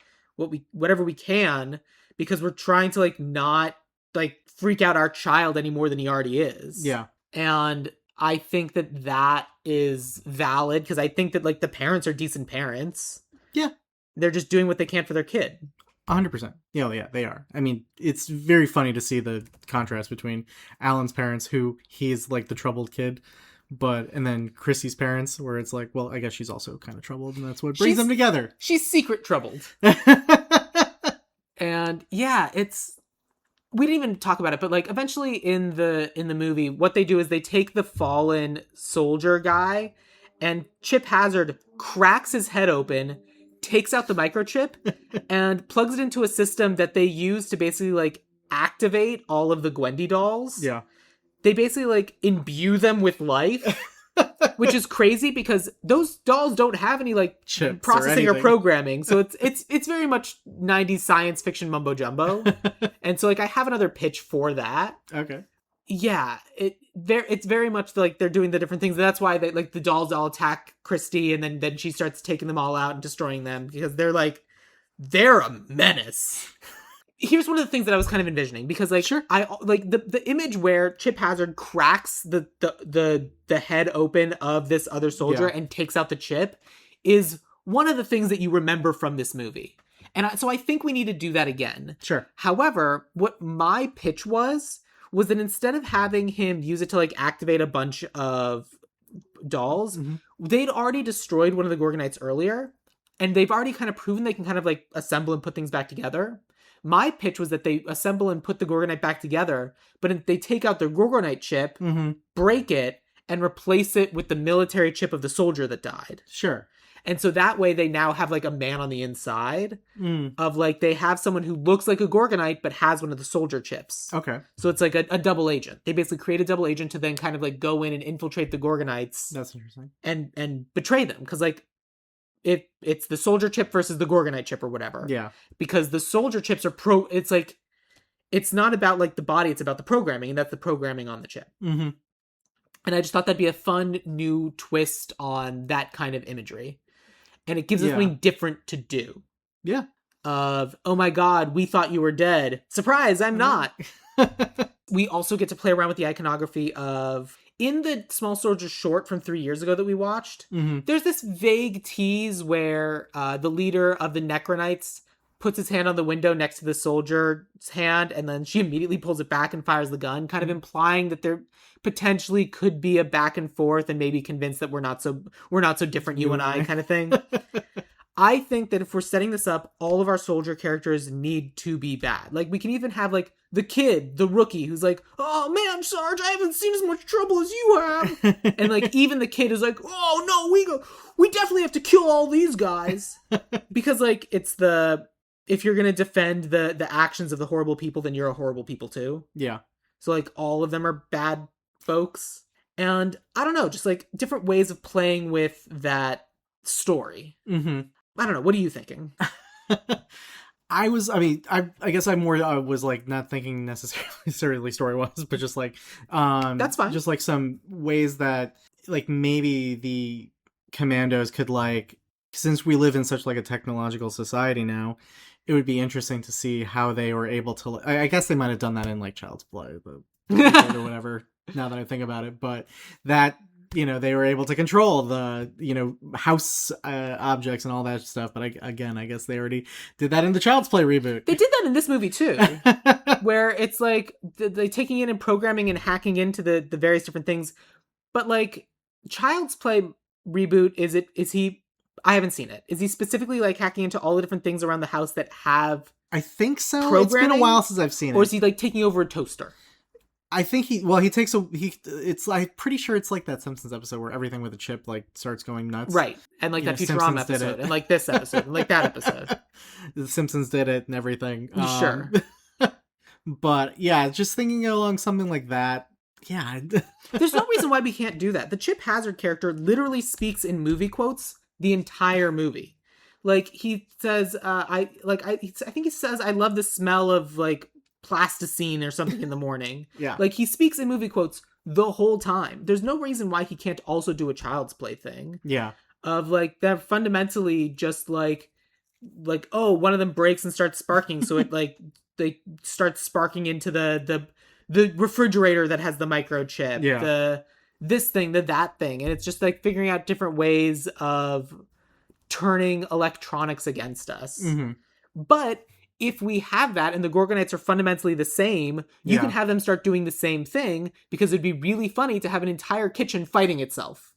whatever we can, because we're trying to like not like freak out our child any more than he already is. Yeah. And I think that is valid because I think that like the parents are decent parents. Yeah. They're just doing what they can for their kid. 100%. Yeah, they are. I mean, it's very funny to see the contrast between Alan's parents, who he's like the troubled kid, and then Chrissy's parents, where it's like, well, I guess she's also kind of troubled, and that's what brings them together. She's secret troubled. And yeah, we didn't even talk about it, but like eventually in the movie, what they do is they take the fallen soldier guy, and Chip Hazard cracks his head open, takes out the microchip, and plugs it into a system that they use to basically like activate all of the Gwendy dolls. Yeah. They basically like imbue them with life, which is crazy because those dolls don't have any like chips processing or programming. So it's very much 90s science fiction mumbo jumbo. And so like I have another pitch for that. Okay. Yeah, it's very much like they're doing the different things. That's why they like the dolls all attack Christy, and then she starts taking them all out and destroying them because they're a menace. Here's one of the things that I was kind of envisioning because like sure. I like the image where Chip Hazard cracks the head open of this other soldier and takes out the chip is one of the things that you remember from this movie. And so I think we need to do that again. Sure. However, what my pitch was that instead of having him use it to like activate a bunch of dolls, they'd already destroyed one of the Gorgonites earlier, and they've already kind of proven they can kind of like assemble and put things back together. My pitch was that they assemble and put the Gorgonite back together, but they take out the Gorgonite chip, break it, and replace it with the military chip of the soldier that died. Sure. And so that way they now have like a man on the inside of like they have someone who looks like a Gorgonite but has one of the soldier chips. Okay. So it's like a double agent. They basically create a double agent to then kind of like go in and infiltrate the Gorgonites. That's interesting. And betray them because like it's the soldier chip versus the Gorgonite chip or whatever. Yeah. Because the soldier chips are it's like it's not about like the body, it's about the programming, and that's the programming on the chip. Mm-hmm. And I just thought that'd be a fun new twist on that kind of imagery. And it gives us something different to do. Yeah. Of, oh my god, we thought you were dead. Surprise, I'm not. We also get to play around with the iconography of... In the Small Soldier short from 3 years ago that we watched, there's this vague tease where the leader of the Necronites puts his hand on the window next to the soldier's hand, and then she immediately pulls it back and fires the gun, kind of implying that there potentially could be a back and forth and maybe convinced that we're not so different, you and I kind of thing. I think that if we're setting this up, all of our soldier characters need to be bad. Like, we can even have, like, the kid, the rookie, who's like, oh, man, Sarge, I haven't seen as much trouble as you have. And, like, even the kid is like, oh, no, we definitely have to kill all these guys. Because, like, it's the if you're going to defend the actions of the horrible people, then you're a horrible people too. Yeah. So, like, all of them are bad folks. And I don't know, just, like, different ways of playing with that story. Mm-hmm. I don't know. What are you thinking? I guess I more was like not thinking necessarily story wise, but just like That's fine. Just like some ways that like maybe the commandos could, like, since we live in such like a technological society now, it would be interesting to see how they were able to. I guess they might have done that in like Child's Play, or whatever. Now that I think about it, but that, you know, they were able to control the, you know, house objects and all that stuff. But I guess they already did that in the Child's Play reboot. They did that in this movie too, where it's like they taking in and programming and hacking into the various different things. But like Child's Play reboot, is he? I haven't seen it. Is he specifically like hacking into all the different things around the house that have? I think so. It's been a while since I've seen it. Or is he like taking over a toaster? I think I'm pretty sure it's like that Simpsons episode where everything with a chip like starts going nuts. Right. And like that Futurama episode and like this episode and like that episode. The Simpsons did it and everything. Sure. But yeah, just thinking along something like that. Yeah. There's no reason why we can't do that. The Chip Hazard character literally speaks in movie quotes the entire movie. Like he says, I think he says, I love the smell of like plasticine or something in the morning. Yeah. Like he speaks in movie quotes the whole time. There's no reason why he can't also do a Child's Play thing. Yeah. Of like they're fundamentally just like oh, one of them breaks and starts sparking, so it like they start sparking into the refrigerator that has the microchip. Yeah. This thing, that thing. And it's just like figuring out different ways of turning electronics against us. Mm-hmm. But if we have that and the Gorgonites are fundamentally the same, you can have them start doing the same thing, because it'd be really funny to have an entire kitchen fighting itself.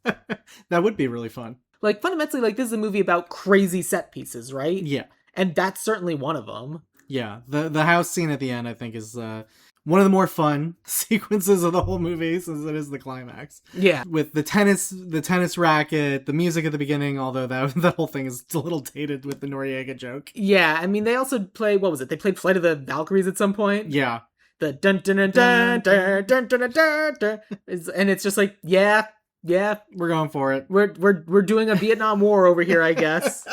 That would be really fun. Like, fundamentally, like, this is a movie about crazy set pieces, right? Yeah. And that's certainly one of them. Yeah. The house scene at the end, I think, is one of the more fun sequences of the whole movie, since it is the climax. Yeah. With the tennis racket, the music at the beginning, although that whole thing is a little dated with the Noriega joke. Yeah, I mean, they also play, what was it? They played Flight of the Valkyries at some point. Yeah. The dun dun dun dun dun dun dun dun dun, and it's just like, yeah, we're going for it. We're doing a Vietnam War over here, I guess.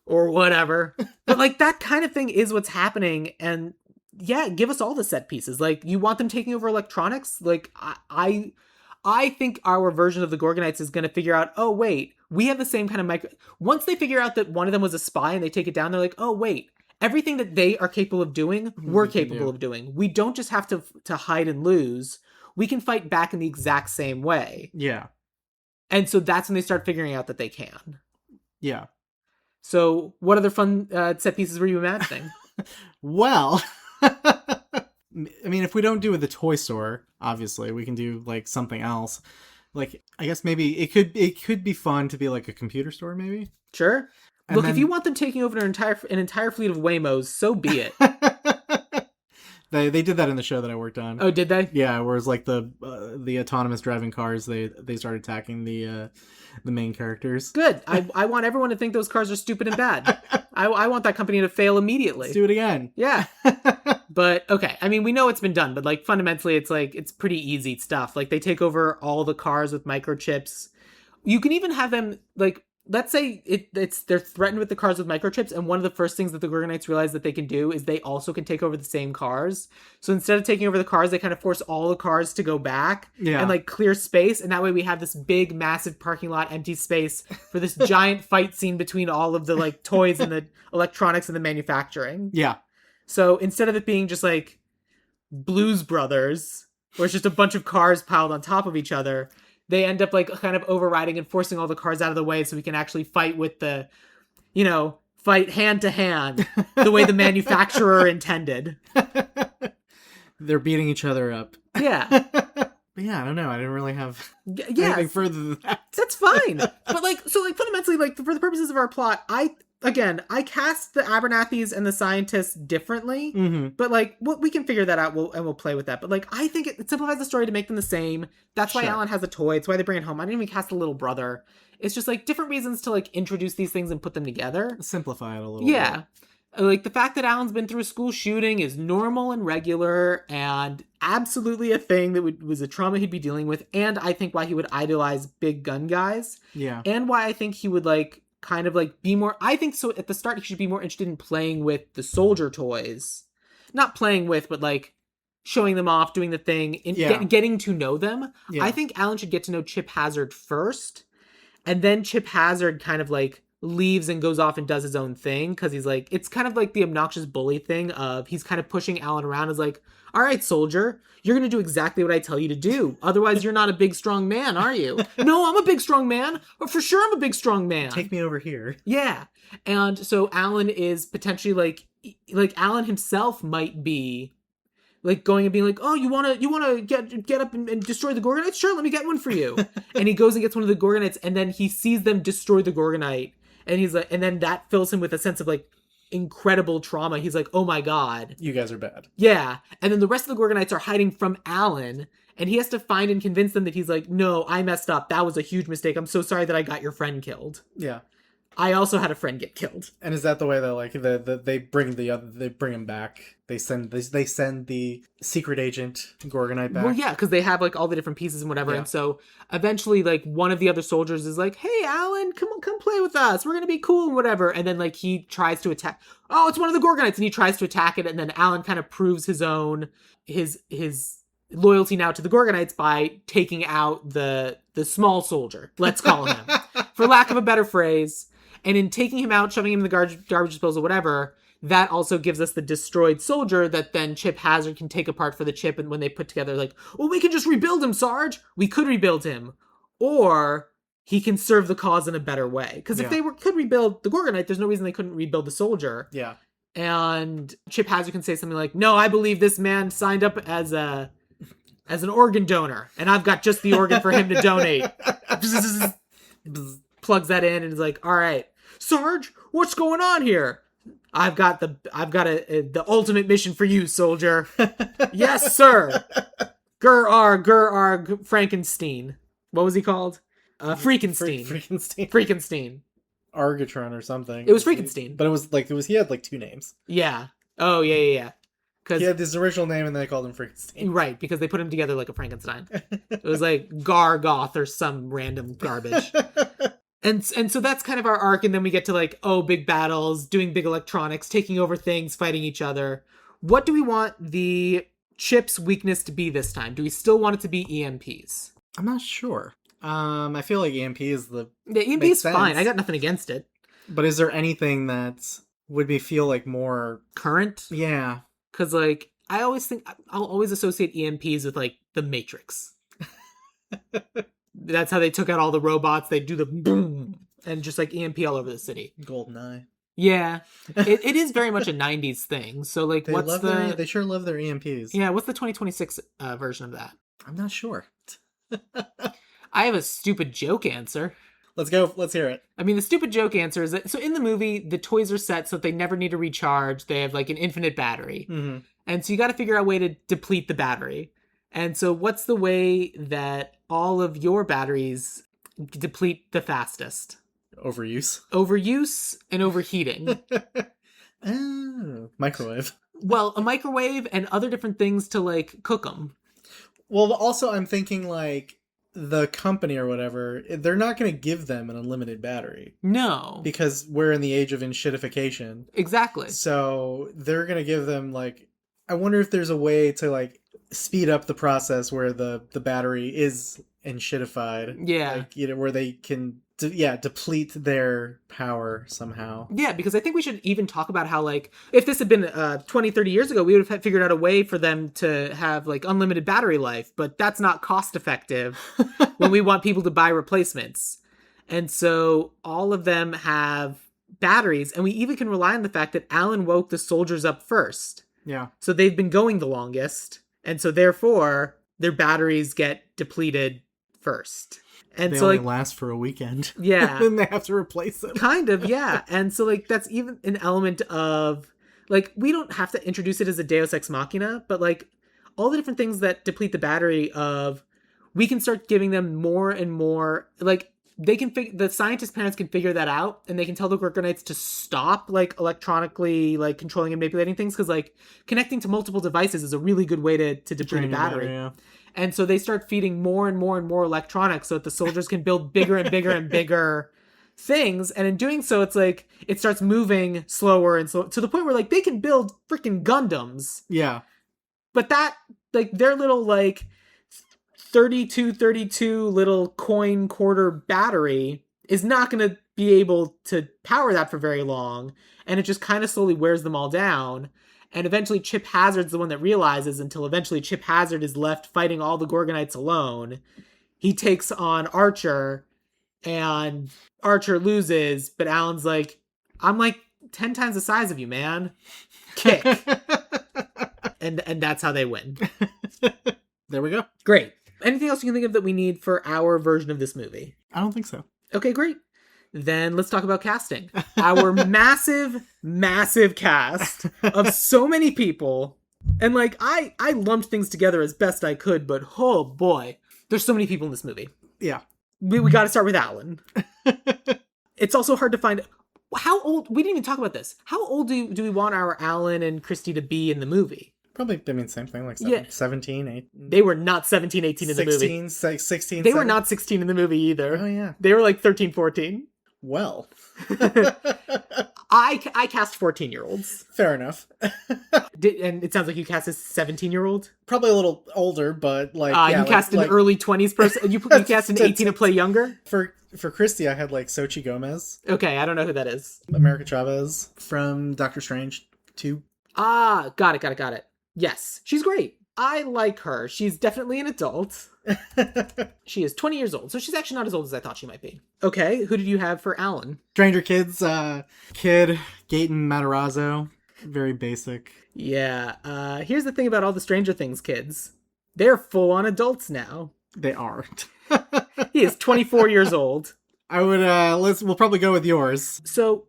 Or whatever. But like that kind of thing is what's happening, and yeah, give us all the set pieces. Like, you want them taking over electronics? Like, I think our version of the Gorgonites is going to figure out, oh, wait, we have the same kind of micro... Once they figure out that one of them was a spy and they take it down, they're like, oh, wait, everything that they are capable of doing, we're capable of doing. We don't just have to hide and lose. We can fight back in the exact same way. Yeah. And so that's when they start figuring out that they can. Yeah. So what other fun set pieces were you imagining? Well... I mean, if we don't do it at the toy store, obviously, we can do like something else. Like, I guess maybe it could be fun to be like a computer store, maybe. Sure. And look, if you want them taking over an entire fleet of Waymos, so be it. They did that in the show that I worked on. Oh, did they? Yeah, whereas like the autonomous driving cars, they started attacking the main characters. Good. I want everyone to think those cars are stupid and bad. I want that company to fail immediately. Let's do it again. Yeah. But okay, I mean, we know it's been done, but like fundamentally it's like it's pretty easy stuff. Like they take over all the cars with microchips. You can even have them like, let's say they're threatened with the cars with microchips, and one of the first things that the Gorgonites realize that they can do is they also can take over the same cars. So instead of taking over the cars, they kind of force all the cars to go back and like clear space, and that way we have this big, massive parking lot, empty space for this giant fight scene between all of the like toys and the electronics and the manufacturing. Yeah. So instead of it being just like Blues Brothers, where it's just a bunch of cars piled on top of each other, they end up like kind of overriding and forcing all the cars out of the way so we can actually fight with fight hand to hand the way the manufacturer intended. They're beating each other up. Yeah. But yeah, I don't know. I didn't really have anything further than that. That's fine. But like, so like fundamentally, like for the purposes of our plot, I cast the Abernathys and the scientists differently, but like we can figure that out. We'll play with that. But like, I think it simplifies the story to make them the same. That's why Alan has a toy. It's why they bring it home. I didn't even cast a little brother. It's just like different reasons to like introduce these things and put them together. Simplify it a little bit. Like, the fact that Alan's been through a school shooting is normal and regular and absolutely a thing that was a trauma he'd be dealing with. And I think why he would idolize big gun guys. Yeah. And why I think he would, like, kind of, like, be more... I think so at the start he should be more interested in playing with the soldier toys. Not playing with, but, like, showing them off, doing the thing, and getting to know them. Yeah. I think Alan should get to know Chip Hazard first. And then Chip Hazard kind of, like, leaves and goes off and does his own thing, because he's like, it's kind of like the obnoxious bully thing of he's kind of pushing Alan around as like, all right, soldier, you're going to do exactly what I tell you to do. Otherwise, you're not a big, strong man, are you? No, I'm a big, strong man. Or for sure, I'm a big, strong man. Take me over here. Yeah. And so Alan is potentially like Alan himself might be like going and being like, oh, you want to get up and destroy the Gorgonites? Sure, let me get one for you. And he goes and gets one of the Gorgonites, and then he sees them destroy the Gorgonite. And he's like, and then that fills him with a sense of like incredible trauma. He's like, oh my God. You guys are bad. Yeah. And then the rest of the Gorgonites are hiding from Alan, and he has to find and convince them that he's like, no, I messed up. That was a huge mistake. I'm so sorry that I got your friend killed. Yeah. I also had a friend get killed. And is that the way that like they bring him back? They send the secret agent Gorgonite back. Well, yeah, because they have like all the different pieces and whatever. Yeah. And so eventually, like one of the other soldiers is like, "Hey, Alan, come play with us. We're gonna be cool and whatever." And then like he tries to attack. Oh, it's one of the Gorgonites, and he tries to attack it. And then Alan kind of proves his loyalty now to the Gorgonites by taking out the small soldier. Let's call him, for lack of a better phrase. And in taking him out, shoving him in the garbage disposal, whatever, that also gives us the destroyed soldier that then Chip Hazard can take apart for the chip. And when they put together, like, well, we can just rebuild him, Sarge. We could rebuild him. Or he can serve the cause in a better way. Because if they could rebuild the Gorgonite, there's no reason they couldn't rebuild the soldier. Yeah. And Chip Hazard can say something like, no, I believe this man signed up as an organ donor. And I've got just the organ for him to donate. Plugs that in and is like, all right, Sarge, what's going on here? I've got the ultimate mission for you, soldier. Yes, sir. Gur Frankenstein. What was he called? Freakenstein. Freakenstein. Argatron or something. It was Freakenstein. But he had like two names. Yeah. Oh, yeah. He had this original name and they called him Freakenstein. Right, because they put him together like a Frankenstein. It was like Gargoth or some random garbage. And so that's kind of our arc, and then we get to like, oh, big battles, doing big electronics, taking over things, fighting each other. What do we want the chip's weakness to be this time? Do we still want it to be EMPs? I'm not sure. I feel like EMP is the EMP is fine. I got nothing against it. But is there anything that would feel like more current? Yeah, because like I always think I'll always associate EMPs with like the Matrix. That's how they took out all the robots. They do the boom and just like EMP all over the city. GoldenEye. Yeah, it is very much a 90s thing. So like, they sure love their EMPs. Yeah, what's the 2026 version of that? I'm not sure. I have a stupid joke answer. Let's go. Let's hear it. I mean, the stupid joke answer is that, so in the movie, the toys are set so that they never need to recharge. They have like an infinite battery. Mm-hmm. And so you got to figure out a way to deplete the battery. And so what's the way that all of your batteries deplete the fastest? Overuse and overheating. Oh, microwave. Well, a microwave and other different things to like cook them. Well, also I'm thinking like the company or whatever, they're not going to give them an unlimited battery. No. Because we're in the age of enshittification. Exactly. So they're going to give them like, I wonder if there's a way to like speed up the process where the battery is enshittified. Yeah. Like, you know, where they can deplete their power somehow. Yeah, because I think we should even talk about how, like, if this had been 20, 30 years ago, we would have figured out a way for them to have, like, unlimited battery life, but that's not cost effective when we want people to buy replacements. And so all of them have batteries, and we even can rely on the fact that Alan woke the soldiers up first. Yeah. So they've been going the longest, and so therefore their batteries get depleted first. And they so only like last for a weekend. Yeah. Then they have to replace them. Kind of, yeah. And so like that's even an element of like, we don't have to introduce it as a Deus Ex Machina, but like all the different things that deplete the battery of, we can start giving them more and more, like the scientist parents can figure that out, and they can tell the Gorgonites to stop like electronically like controlling and manipulating things, because like connecting to multiple devices is a really good way to deplete a battery. Yeah. And so they start feeding more and more and more electronics so that the soldiers can build bigger and bigger and bigger things. And in doing so, it's like it starts moving slower and slower to the point where like they can build freaking Gundams. Yeah. But that, like, their little like 32 little coin quarter battery is not going to be able to power that for very long. And it just kind of slowly wears them all down. And eventually Chip Hazard's the one that realizes, until eventually Chip Hazard is left fighting all the Gorgonites alone. He takes on Archer, and Archer loses, but Alan's like, I'm like 10 times the size of you, man. Kick. and that's how they win. There we go. Great. Anything else you can think of that we need for our version of this movie? I don't think so. Okay, great. Then let's talk about casting. Our massive cast of so many people. And like, I lumped things together as best I could, but oh boy, there's so many people in this movie. Yeah. We got to start with Alan. It's also hard to find. How old? We didn't even talk about this. How old do we want our Alan and Christy to be in the movie? Probably, I mean, same thing, like 17, 8. They were not 17, 18 in the movie. 16, They were not 16 in the movie either. Oh, yeah. They were like 13, 14. Well. I cast 14-year-olds. Fair enough. And it sounds like you cast a 17-year-old? Probably a little older, but like... you cast an early 20s person? You cast an 18 to play younger? For Christy, I had like Xochitl Gomez. Okay, I don't know who that is. America Chavez from Doctor Strange 2. Ah, got it. Yes, she's great. I like her. She's definitely an adult. She is 20 years old, so she's actually not as old as I thought she might be. Okay, who did you have for Alan? Stranger Kids, Kid, Gaten Matarazzo. Very basic. Yeah, here's the thing about all the Stranger Things kids. They're full-on adults now. They are. He is 24 years old. I would, we'll probably go with yours. So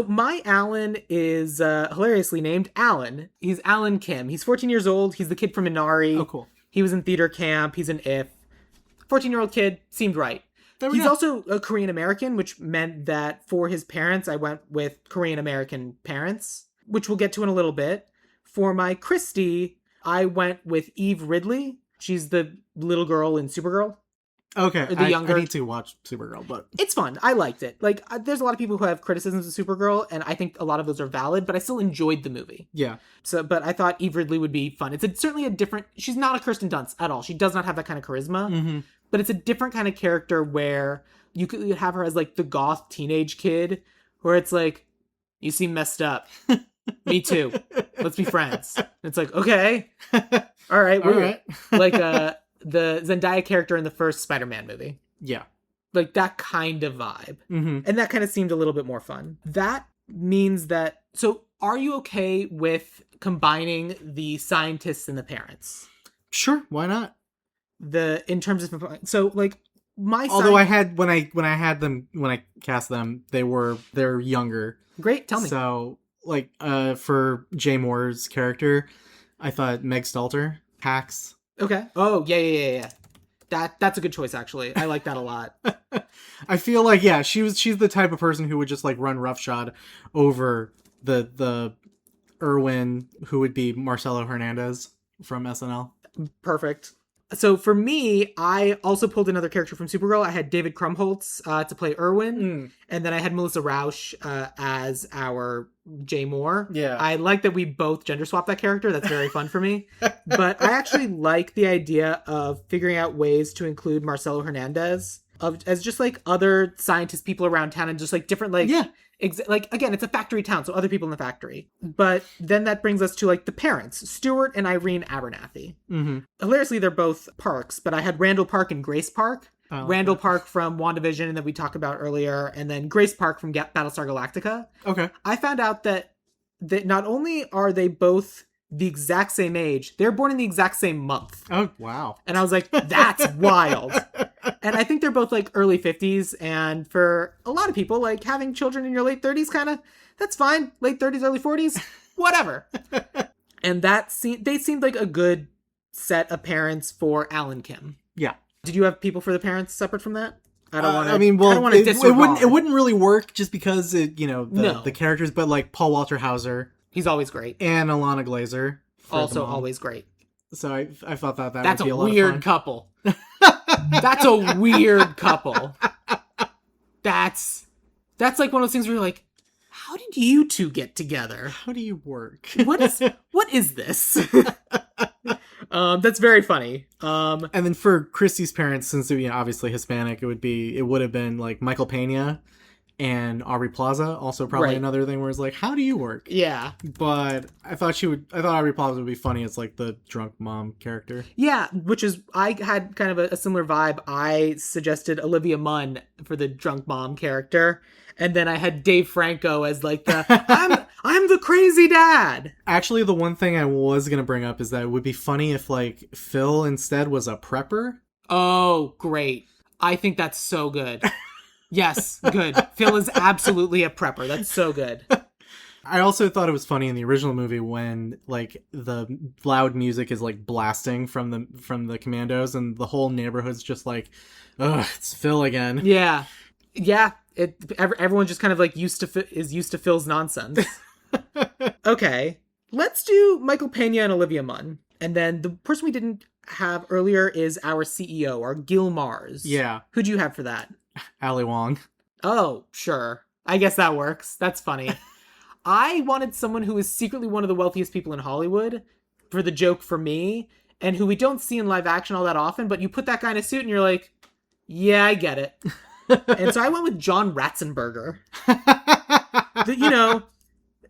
my Alan is hilariously named Alan. He's Alan Kim. He's 14 years old. He's the kid from Minari. Oh, cool. He was in theater camp. He's an If. 14-year-old kid. Seemed right. He's also a Korean American, which meant that for his parents, I went with Korean American parents, which we'll get to in a little bit. For my Christy, I went with Eve Ridley. She's the little girl in Supergirl. Okay, I need to watch Supergirl, but... It's fun. I liked it. Like, there's a lot of people who have criticisms of Supergirl, and I think a lot of those are valid, but I still enjoyed the movie. Yeah. But I thought Eve Ridley would be fun. It's certainly a different... She's not a Kirsten Dunst at all. She does not have that kind of charisma, but it's a different kind of character where you could have her as, like, the goth teenage kid, where it's like, you seem messed up. Me too. Let's be friends. And it's like, okay. All right. Weird. Like, the Zendaya character in the first Spider-Man movie. Yeah. Like that kind of vibe. And that kind of seemed a little bit more fun. That means that... So are you okay with combining the scientists and the parents? Sure, why not? In terms of... So like my... Although I had... When I cast them, they're younger. Great, tell me. So like for Jay Moore's character, I thought Meg Stalter, Pax... Okay. Oh, yeah. That's a good choice, actually. I like that a lot. I feel like, yeah, she's the type of person who would just like run roughshod over the Irwin, who would be Marcelo Hernandez from SNL. Perfect. So for me, I also pulled another character from Supergirl. I had David Krumholtz to play Irwin, and then I had Melissa Rauch as our Jay Moore. Yeah. I like that we both gender swapped that character. That's very fun for me. But I actually like the idea of figuring out ways to include Marcelo Hernandez as just like other scientist people around town, and just like different like... Yeah. Like, again, it's a factory town, so other people in the factory. But then that brings us to, like, the parents, Stuart and Irene Abernathy. Hilariously, they're both Parks, but I had Randall Park and Grace Park. Randall Park from WandaVision, and that we talked about earlier, and then Grace Park from Battlestar Galactica. Okay. I found out that not only are they both the exact same age, they're born in the exact same month. Oh, wow. And I was like, that's wild. And I think they're both like early 50s. And for a lot of people, like having children in your late 30s, that's fine. Late 30s, early 40s, whatever. And they seemed like a good set of parents for Alan Kim. Yeah. Did you have people for the parents separate from that? I don't want to. I mean, well, I don't want to disregard. it wouldn't really work just because No. the characters, but like Paul Walter Hauser He's always great. and Alana Glazer, for Also the mom. always great. So I thought that That's would be a a lot weird of fun. couple. That's a weird couple. That's like one of those things where you're like, how did you two get together? How do you work? What is this? That's very funny. And then for Christy's parents, since obviously Hispanic, it would have been like Michael Pena and Aubrey Plaza. Also probably Right. another thing where it's like, how do you work? Yeah. But I thought Aubrey Plaza would be funny as like the drunk mom character. Yeah, which is, I had kind of a similar vibe. I suggested Olivia Munn for the drunk mom character. And then I had Dave Franco as like the, I'm the crazy dad. Actually, the one thing I was going to bring up is that it would be funny if like Phil instead was a prepper. Oh, great. I think that's so good. Yes, good. Phil is absolutely a prepper. That's so good. I also thought it was funny in the original movie when like the loud music is like blasting from the commandos and the whole neighborhood's just like, ugh, it's Phil again. Yeah. Yeah. Everyone just kind of like is used to Phil's nonsense. Okay. Let's do Michael Pena and Olivia Munn. And then the person we didn't have earlier is our CEO, our Gil Mars. Yeah. Who'd you have for that? Ali Wong. Oh, sure. I guess that works. That's funny. I wanted someone who is secretly one of the wealthiest people in Hollywood for the joke for me, and who we don't see in live action all that often, but you put that guy in a suit and you're like, yeah, I get it. And so I went with John Ratzenberger.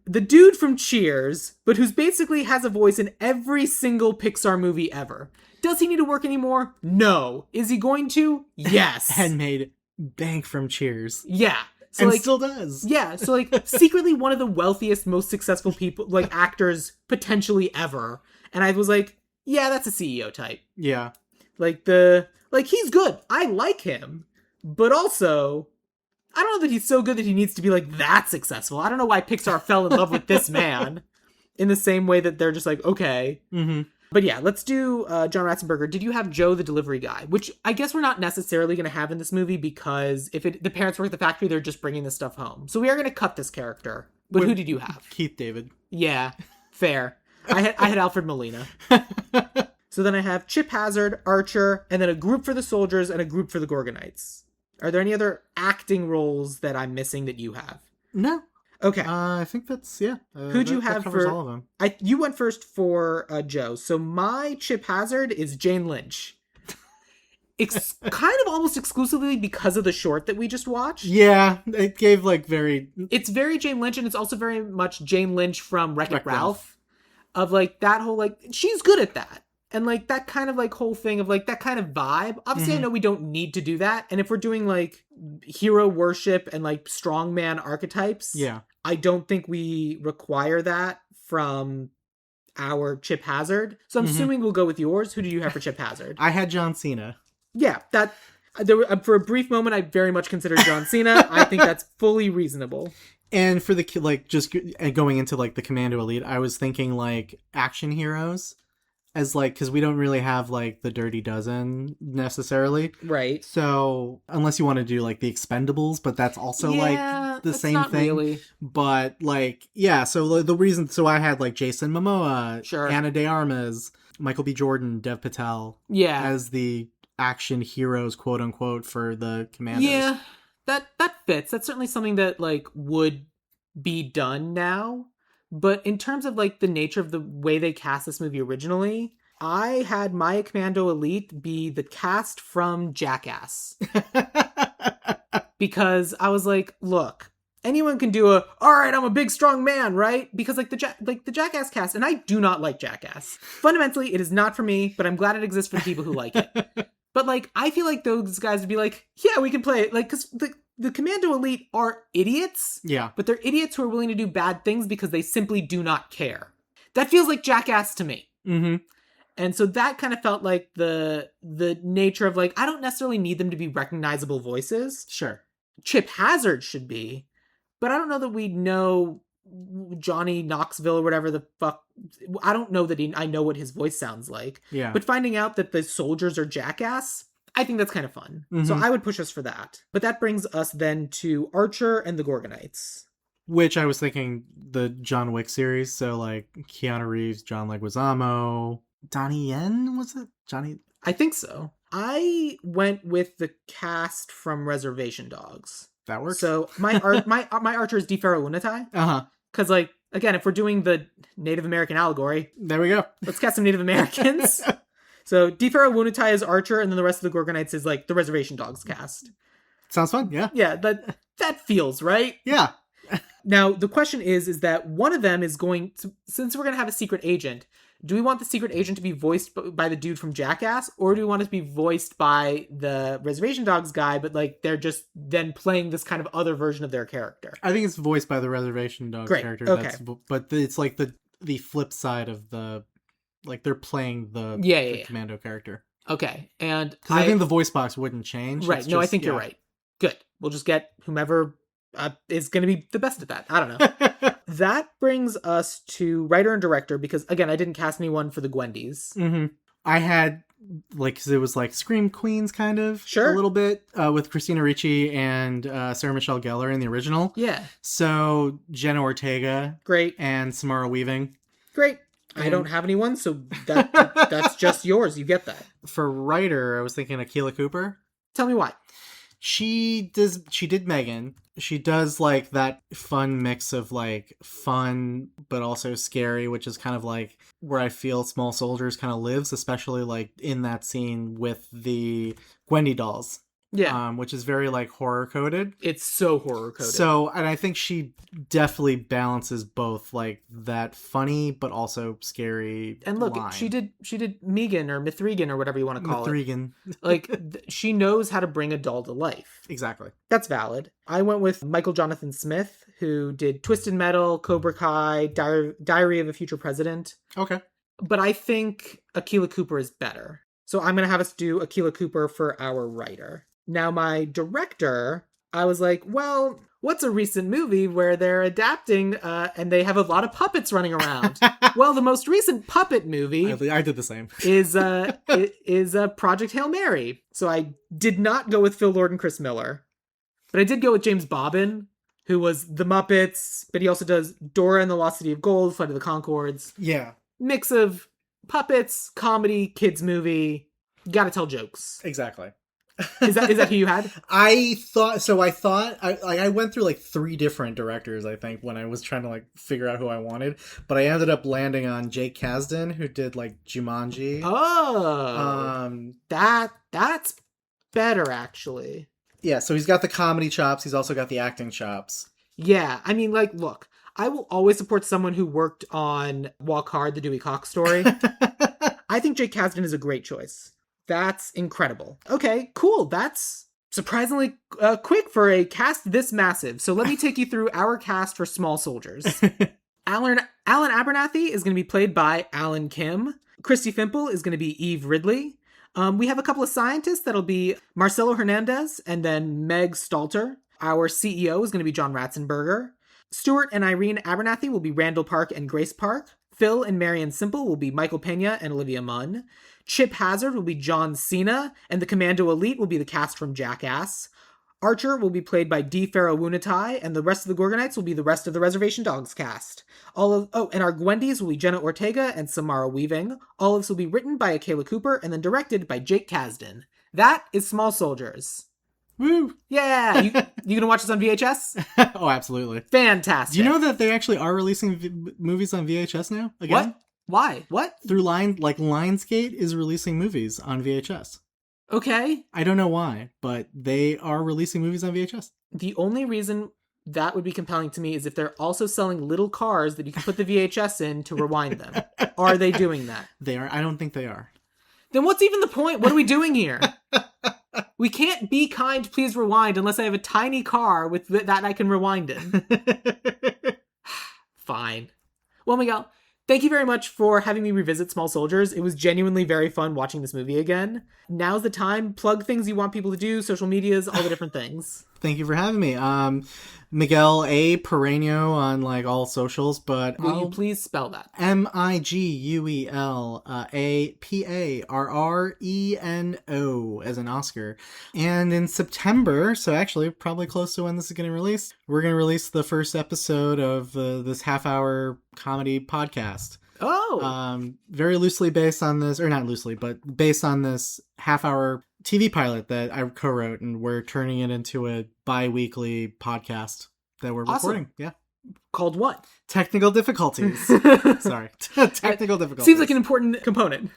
The dude from Cheers, but who's basically has a voice in every single Pixar movie ever. Does he need to work anymore? No. Is he going to? Yes. And made bank from Cheers. Yeah. So and like, still does. Yeah, so like secretly one of the wealthiest, most successful people, like actors potentially ever. And I was like, yeah, that's a CEO type. Yeah. Like he's good. I like him. But also, I don't know that he's so good that he needs to be like that successful. I don't know why Pixar fell in love with this man in the same way that they're just like, okay. Mm-hmm. But yeah, let's do John Ratzenberger. Did you have Joe the delivery guy? Which I guess we're not necessarily going to have in this movie because if the parents work at the factory, they're just bringing this stuff home. So we are going to cut this character. But who did you have? Keith David. Yeah, fair. I had Alfred Molina. So then I have Chip Hazard, Archer, and then a group for the soldiers and a group for the Gorgonites. Are there any other acting roles that I'm missing that you have? No. Okay. I think that's, yeah. Who'd you have covers for all of them? You went first for Joe. So my Chip Hazard is Jane Lynch. It's kind of almost exclusively because of the short that we just watched. Yeah, it gave like very... It's very Jane Lynch, and it's also very much Jane Lynch from Wreck-It Ralph. Ralph. Of like that whole like, she's good at that. And like that kind of like whole thing of like that kind of vibe. Obviously, I know we don't need to do that. And if we're doing like hero worship and like strongman archetypes, Yeah. I don't think we require that from our Chip Hazard. So I'm assuming we'll go with yours. Who do you have for Chip Hazard? I had John Cena. Yeah, for a brief moment, I very much considered John Cena. I think that's fully reasonable. And for the, like, just going into, like, the Commando Elite, I was thinking, like, action heroes. As, like, because we don't really have, like, the Dirty Dozen, necessarily. Right. So, unless you want to do, like, the Expendables, but that's also, like, the same thing. Really. But, like, yeah, so the reason, so I had, like, Jason Momoa, Sure. Ana de Armas, Michael B. Jordan, Dev Patel. Yeah. As the action heroes, quote unquote, for the Commandos. Yeah, that fits. That's certainly something that like would be done now. But in terms of like the nature of the way they cast this movie originally, I had my Commando Elite be the cast from Jackass. Because I was like, look, anyone can do all right, I'm a big strong man, right? Because like the Jackass cast, and I do not like Jackass. Fundamentally, it is not for me, but I'm glad it exists for the people who like it. But, like, I feel like those guys would be like, yeah, we can play it. Like, because the Commando Elite are idiots. Yeah. But they're idiots who are willing to do bad things because they simply do not care. That feels like Jackass to me. Mm-hmm. And so that kind of felt like the nature of, like, I don't necessarily need them to be recognizable voices. Sure. Chip Hazard should be. But I don't know that we know Johnny Knoxville or whatever the fuck. I don't know that I know what his voice sounds like. Yeah. But finding out that the soldiers are Jackass, I think that's kind of fun. Mm-hmm. So I would push us for that. But that brings us then to Archer and the Gorgonites. Which I was thinking the John Wick series. So like Keanu Reeves, John Leguizamo, Donnie Yen, was it? Johnny? I think so. I went with the cast from Reservation Dogs. That works. So my Archer is DeFaro Lunatai. Uh-huh. Because, like, again, if we're doing the Native American allegory, there we go. Let's cast some Native Americans. So DeFaro Lunatai is Archer, and then the rest of the Gorgonites is like the Reservation Dogs cast. Sounds fun, yeah. Yeah, that feels right. Yeah. Now, the question is that one of them is going to, since we're going to have a secret agent, do we want the secret agent to be voiced by the dude from Jackass, or do we want it to be voiced by the Reservation Dogs guy, but like they're just then playing this kind of other version of their character? I think it's voiced by the Reservation Dogs character. Okay. But it's like the flip side of the, like they're playing the Commando character. Okay, and because I think the voice box wouldn't change. Right. I think you're right. Good. We'll just get whomever is going to be the best at that. I don't know. That brings us to writer and director, because again, I didn't cast anyone for the Gwendies. Mm-hmm. I had like, cause it was like Scream Queens kind of a little bit with Christina Ricci and Sarah Michelle Gellar in the original. Yeah. So Jenna Ortega. Great. And Samara Weaving. Great. I don't have anyone, so that's just yours. You get that. For writer, I was thinking Akilah Cooper. Tell me why. She did Megan. She does like that fun mix of like fun but also scary, which is kind of like where I feel Small Soldiers kind of lives, especially like in that scene with the Gwendy dolls. Yeah. Which is very like horror coded. It's so horror coded. So, and I think she definitely balances both like that funny but also scary. And look, line. she did Megan or Mithrigan or whatever you want to call Mithrigan. it. Like she knows how to bring a doll to life. Exactly. That's valid. I went with Michael Jonathan Smith, who did Twisted Metal, Cobra Kai, Diary of a Future President. Okay. But I think Akilah Cooper is better. So I'm going to have us do Akilah Cooper for our writer. Now, my director, I was like, well, what's a recent movie where they're adapting and they have a lot of puppets running around? Well, the most recent puppet movie... I did the same. is Project Hail Mary. So I did not go with Phil Lord and Chris Miller. But I did go with James Bobbin, who was The Muppets, but he also does Dora and the Lost City of Gold, Flight of the Conchords. Yeah. Mix of puppets, comedy, kids movie. You gotta tell jokes. Exactly. Is that who you had? I went through like 3 different directors, I think, when I was trying to like figure out who I wanted, but I ended up landing on Jake Kasdan, who did like Jumanji. Oh, that's better actually. Yeah, so he's got the comedy chops. He's also got the acting chops. Yeah, I mean, like, look, I will always support someone who worked on Walk Hard, the Dewey Cox story. I think Jake Kasdan is a great choice. That's incredible. Okay, cool. That's surprisingly quick for a cast this massive. So let me take you through our cast for Small Soldiers. Alan Abernathy is going to be played by Alan Kim. Christy Fimple is going to be Eve Ridley. We have a couple of scientists that'll be Marcelo Hernandez and then Meg Stalter. Our CEO is going to be John Ratzenberger. Stuart and Irene Abernathy will be Randall Park and Grace Park. Phil and Marion Simple will be Michael Pena and Olivia Munn. Chip Hazard will be John Cena, and the Commando Elite will be the cast from Jackass. Archer will be played by DeFaro Lunatai, and the rest of the Gorgonites will be the rest of the Reservation Dogs cast. And our Gwendies will be Jenna Ortega and Samara Weaving. All of this will be written by Akilah Cooper and then directed by Jake Kasdan. That is Small Soldiers. Woo! Yeah! You gonna watch this on VHS? Oh, absolutely. Fantastic. Do you know that they actually are releasing movies on VHS now? Again? What? Why? What? Lionsgate is releasing movies on VHS. Okay. I don't know why, but they are releasing movies on VHS. The only reason that would be compelling to me is if they're also selling little cars that you can put the VHS in to rewind them. Are they doing that? They are. I don't think they are. Then what's even the point? What are we doing here? We can't Be Kind, Please Rewind unless I have a tiny car with that I can rewind in. Fine. Well, Miguel, thank you very much for having me revisit Small Soldiers. It was genuinely very fun watching this movie again. Now's the time. Plug things you want people to do, social medias, all the different things. Thank you for having me. Miguel A. Pereño on like all socials, but Will you please spell that? Miguel Aparreno as an Oscar. And in September, so actually probably close to when this is getting released, we're going to release the first episode of this half-hour comedy podcast. Oh! Very loosely based on this, or not loosely, but based on this half-hour TV pilot that I co-wrote, and we're turning it into a bi-weekly podcast that we're recording. Yeah. Called what? Technical difficulties. Sorry. Technical difficulties. Seems like an important component.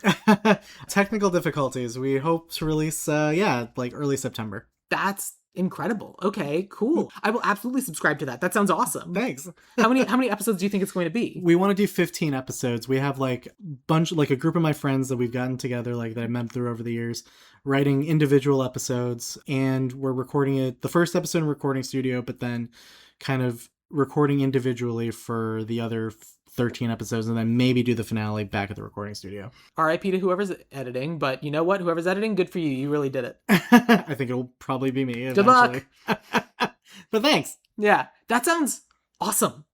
Technical difficulties. We hope to release, like early September. That's incredible. Okay, cool. I will absolutely subscribe to that. That sounds awesome. Thanks. How many episodes do you think it's going to be? We want to do 15 episodes. We have like a group of my friends that we've gotten together, like that I met through over the years, writing individual episodes, and we're recording it, the first episode in recording studio, but then kind of recording individually for the other 13 episodes, and then maybe do the finale back at the recording studio. RIP to whoever's editing, but you know what? Whoever's editing, good for you. You really did it. I think it'll probably be me eventually. Good luck. But thanks. Yeah, that sounds awesome.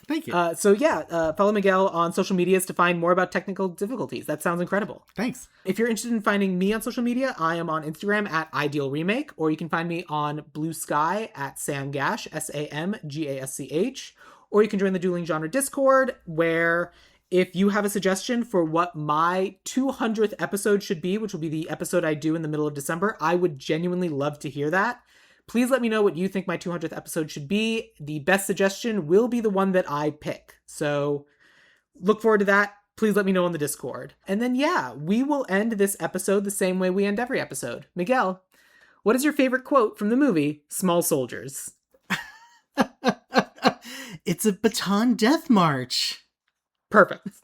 Thank you. Follow Miguel on social medias to find more about technical difficulties. That sounds incredible. Thanks. If you're interested in finding me on social media, I am on Instagram at Ideal Remake, or you can find me on BlueSky at Sam Gasch, SamGasch, or you can join the Dueling Genre Discord, where if you have a suggestion for what my 200th episode should be, which will be the episode I do in the middle of December, I would genuinely love to hear that. Please let me know what you think my 200th episode should be. The best suggestion will be the one that I pick. So look forward to that. Please let me know on the Discord. And then, we will end this episode the same way we end every episode. Miguel, what is your favorite quote from the movie Small Soldiers? It's a baton death march. Perfect.